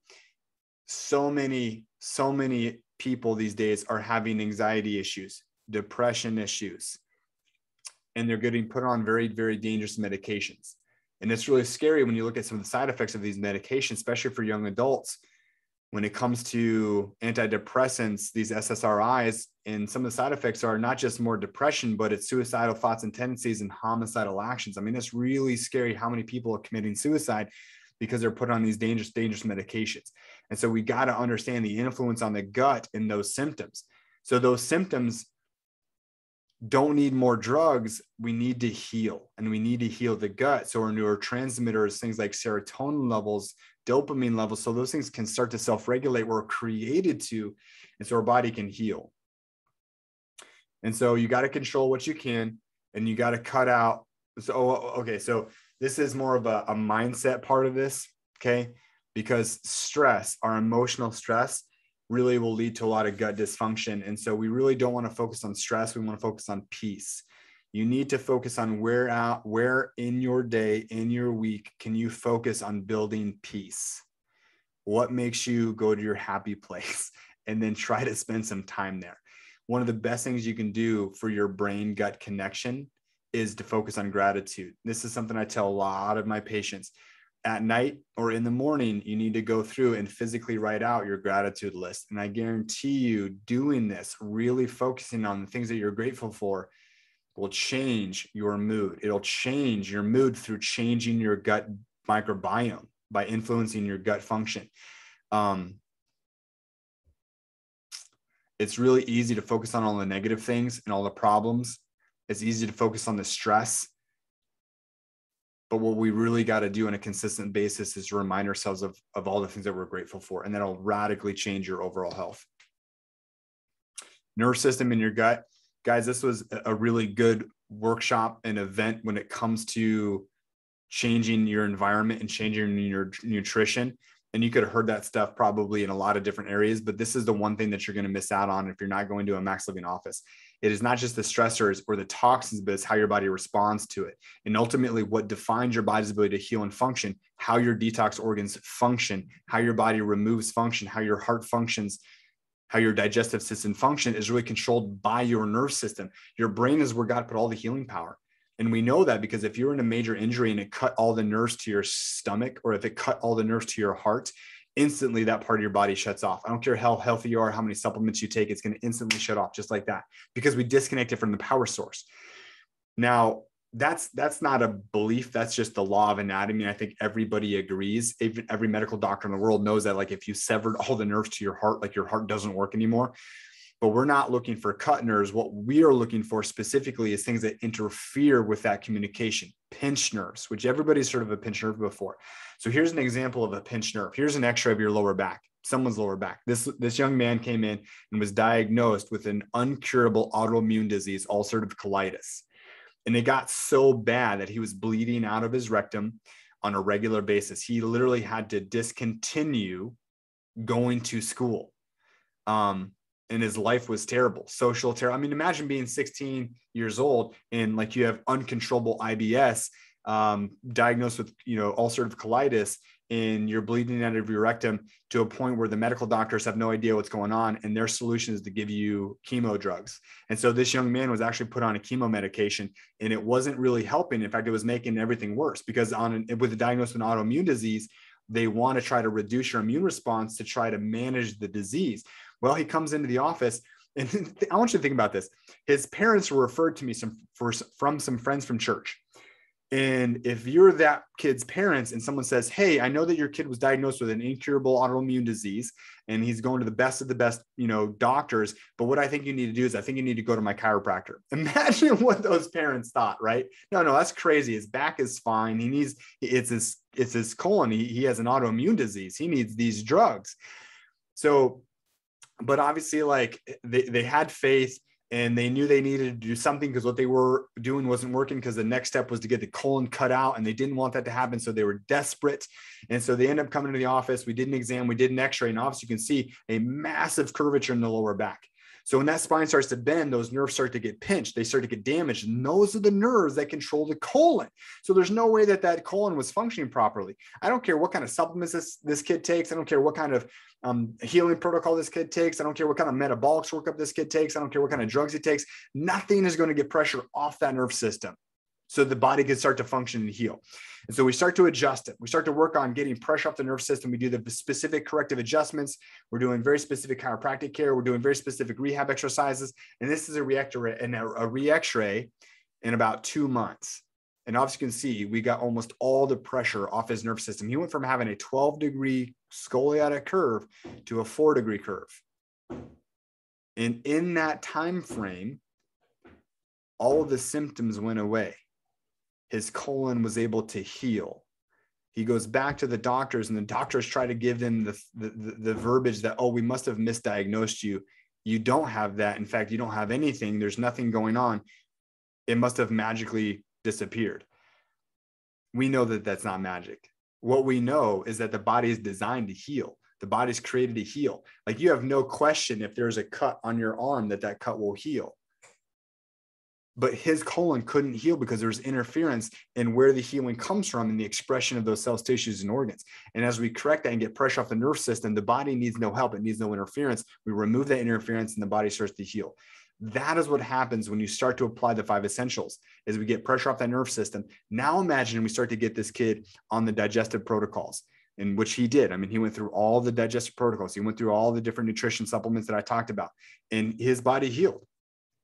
So many people these days are having anxiety issues, depression issues, and they're getting put on very, very dangerous medications. And it's really scary when you look at some of the side effects of these medications, especially for young adults. When it comes to antidepressants, these SSRIs, and some of the side effects are not just more depression, but it's suicidal thoughts and tendencies and homicidal actions. I mean, it's really scary how many people are committing suicide because they're put on these dangerous medications. And so we got to understand the influence on the gut in those symptoms. So those symptoms don't need more drugs. We need to heal, and we need to heal the gut. So our neurotransmitters, things like serotonin levels, dopamine levels, so those things can start to self-regulate. We're created to, and so our body can heal. And so you got to control what you can, and you got to cut out. So this is more of a mindset part of this, okay? Because stress, our emotional stress, really will lead to a lot of gut dysfunction. And so we really don't want to focus on stress. We want to focus on peace. You need to focus on where in your day, in your week, can you focus on building peace? What makes you go to your happy place? And then try to spend some time there. One of the best things you can do for your brain gut connection is to focus on gratitude. This is something I tell a lot of my patients. at night or in the morning, you need to go through and physically write out your gratitude list. And I guarantee you, doing this, really focusing on the things that you're grateful for, will change your mood. It'll change your mood through changing your gut microbiome by influencing your gut function. It's really easy to focus on all the negative things and all the problems. It's easy to focus on the stress. But what we really got to do on a consistent basis is remind ourselves of all the things that we're grateful for, and that'll radically change your overall health. Nervous system in your gut. Guys, this was a really good workshop and event when it comes to changing your environment and changing your nutrition. And you could have heard that stuff probably in a lot of different areas, but this is the one thing that you're going to miss out on if you're not going to a Max Living office. It is not just the stressors or the toxins, but it's how your body responds to it. And ultimately what defines your body's ability to heal and function, how your detox organs function, how your body removes function, how your heart functions, how your digestive system function is really controlled by your nerve system. Your brain is where God put all the healing power. And we know that because if you're in a major injury and it cut all the nerves to your stomach, or if it cut all the nerves to your heart, instantly that part of your body shuts off. I don't care how healthy you are, how many supplements you take, it's going to instantly shut off just like that, because we disconnect it from the power source. Now, that's not a belief. That's just the law of anatomy. I think everybody agrees. Even every medical doctor in the world knows that, like, if you severed all the nerves to your heart, like, your heart doesn't work anymore. But we're not looking for cut nerves. What we are looking for specifically is things that interfere with that communication. Pinched nerves, which everybody's heard of a pinched nerve before. So here's an example of a pinched nerve. Here's an x-ray of your lower back, someone's lower back. This young man came in and was diagnosed with an uncurable autoimmune disease, ulcerative colitis. And it got so bad that he was bleeding out of his rectum on a regular basis. He literally had to discontinue going to school. And his life was terrible, social terror. I mean, imagine being 16 years old and, like, you have uncontrollable IBS, diagnosed with, ulcerative colitis, and you're bleeding out of your rectum to a point where the medical doctors have no idea what's going on. And their solution is to give you chemo drugs. And so this young man was actually put on a chemo medication, and it wasn't really helping. In fact, it was making everything worse, because with a diagnosis of an autoimmune disease, they want to try to reduce your immune response to try to manage the disease. Well, he comes into the office, and I want you to think about this. His parents were referred to me from some friends from church. And if you're that kid's parents and someone says, hey, I know that your kid was diagnosed with an incurable autoimmune disease and he's going to the best of the best, doctors, but what I think you need to do is I think you need to go to my chiropractor. Imagine what those parents thought, right? No, that's crazy. His back is fine. It's his colon. He has an autoimmune disease. He needs these drugs. So, but obviously, like, they had faith, and they knew they needed to do something because what they were doing wasn't working, because the next step was to get the colon cut out, and they didn't want that to happen. So they were desperate. And so they ended up coming to the office. We did an exam, we did an x-ray, and obviously you can see a massive curvature in the lower back. So when that spine starts to bend, those nerves start to get pinched, they start to get damaged. And those are the nerves that control the colon. So there's no way that colon was functioning properly. I don't care what kind of supplements this kid takes. I don't care what kind of healing protocol this kid takes. I don't care what kind of metabolics workup this kid takes. I don't care what kind of drugs he takes. Nothing is going to get pressure off that nerve system so the body can start to function and heal. And so we start to adjust it. We start to work on getting pressure off the nerve system. We do the specific corrective adjustments. We're doing very specific chiropractic care. We're doing very specific rehab exercises. And this is a re-x-ray in about 2 months. And obviously you can see we got almost all the pressure off his nerve system. He went from having a 12-degree scoliotic curve to a 4-degree curve. And in that time frame, all of the symptoms went away. His colon was able to heal. He goes back to the doctors, and the doctors try to give them the verbiage that, oh, we must have misdiagnosed you. You don't have that. In fact, you don't have anything. There's nothing going on. It must have magically disappeared. We know that that's not magic. What we know is that the body is designed to heal. The body's created to heal. Like, you have no question if there's a cut on your arm that cut will heal. But his colon couldn't heal because there was interference in where the healing comes from and the expression of those cells, tissues, and organs. And as we correct that and get pressure off the nerve system, the body needs no help. It needs no interference. We remove that interference and the body starts to heal. That is what happens when you start to apply the 5 essentials, is we get pressure off that nerve system. Now imagine we start to get this kid on the digestive protocols, in which he did. I mean, he went through all the digestive protocols. He went through all the different nutrition supplements that I talked about, and his body healed.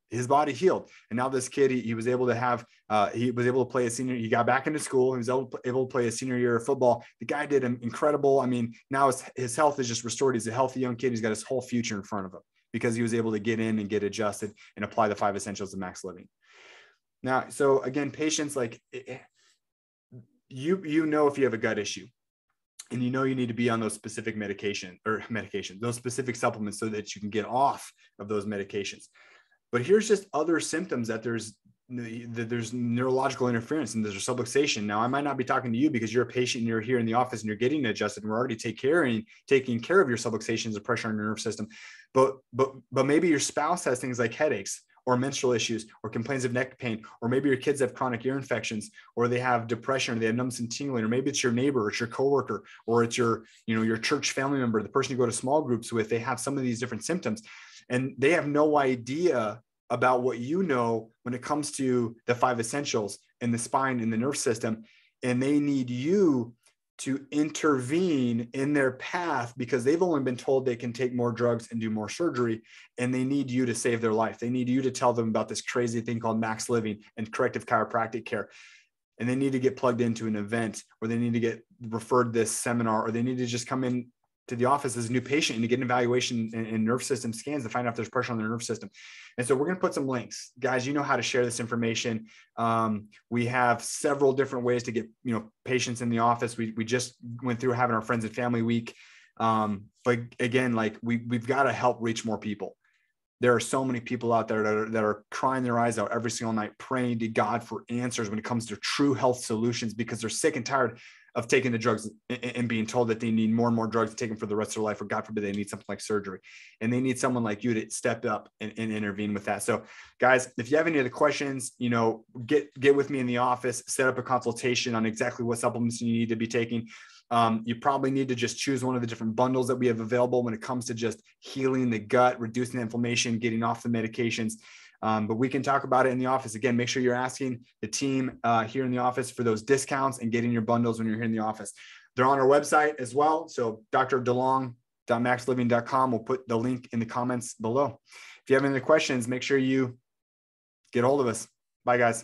His body healed. And now this kid, he was able to have, he was able to play a senior, he got back into school. He was able to play a senior year of football. The guy did incredible. I mean, now his health is just restored. He's a healthy young kid. He's got his whole future in front of him because he was able to get in and get adjusted and apply the 5 essentials of max living. Now, so again, patients, like you know, if you have a gut issue, and you know you need to be on those specific medications, those specific supplements, so that you can get off of those medications. But here's just other symptoms that there's neurological interference and there's subluxation. Now, I might not be talking to you because you're a patient and you're here in the office and you're getting adjusted, and we're already taking care of your subluxations or pressure on your nerve system. But maybe your spouse has things like headaches or menstrual issues or complains of neck pain, or maybe your kids have chronic ear infections, or they have depression, or they have numbness and tingling, or maybe it's your neighbor, or it's your coworker, or it's your church family member, the person you go to small groups with. They have some of these different symptoms, and they have no idea about what you know when it comes to the 5 essentials in the spine and the nerve system. And they need you to intervene in their path because they've only been told they can take more drugs and do more surgery. And they need you to save their life. They need you to tell them about this crazy thing called max living and corrective chiropractic care. And they need to get plugged into an event, or they need to get referred this seminar, or they need to just come in to the office as a new patient and to get an evaluation and nerve system scans to find out if there's pressure on their nerve system. And so we're going to put some links. Guys, you know how to share this information. We have several different ways to get, patients in the office. We just went through having our friends and family week. But again, like we've got to help reach more people. There are so many people out there that are crying their eyes out every single night, praying to God for answers when it comes to true health solutions, because they're sick and tired of taking the drugs and being told that they need more and more drugs to take them for the rest of their life, or God forbid they need something like surgery. And they need someone like you to step up and intervene with that. So guys, if you have any other questions, get with me in the office, set up a consultation on exactly what supplements you need to be taking. You probably need to just choose one of the different bundles that we have available when it comes to just healing the gut, reducing the inflammation, getting off the medications. But we can talk about it in the office. Again, make sure you're asking the team here in the office for those discounts and getting your bundles when you're here in the office. They're on our website as well. So drdelong.maxliving.com. We'll put the link in the comments below. If you have any questions, make sure you get a hold of us. Bye, guys.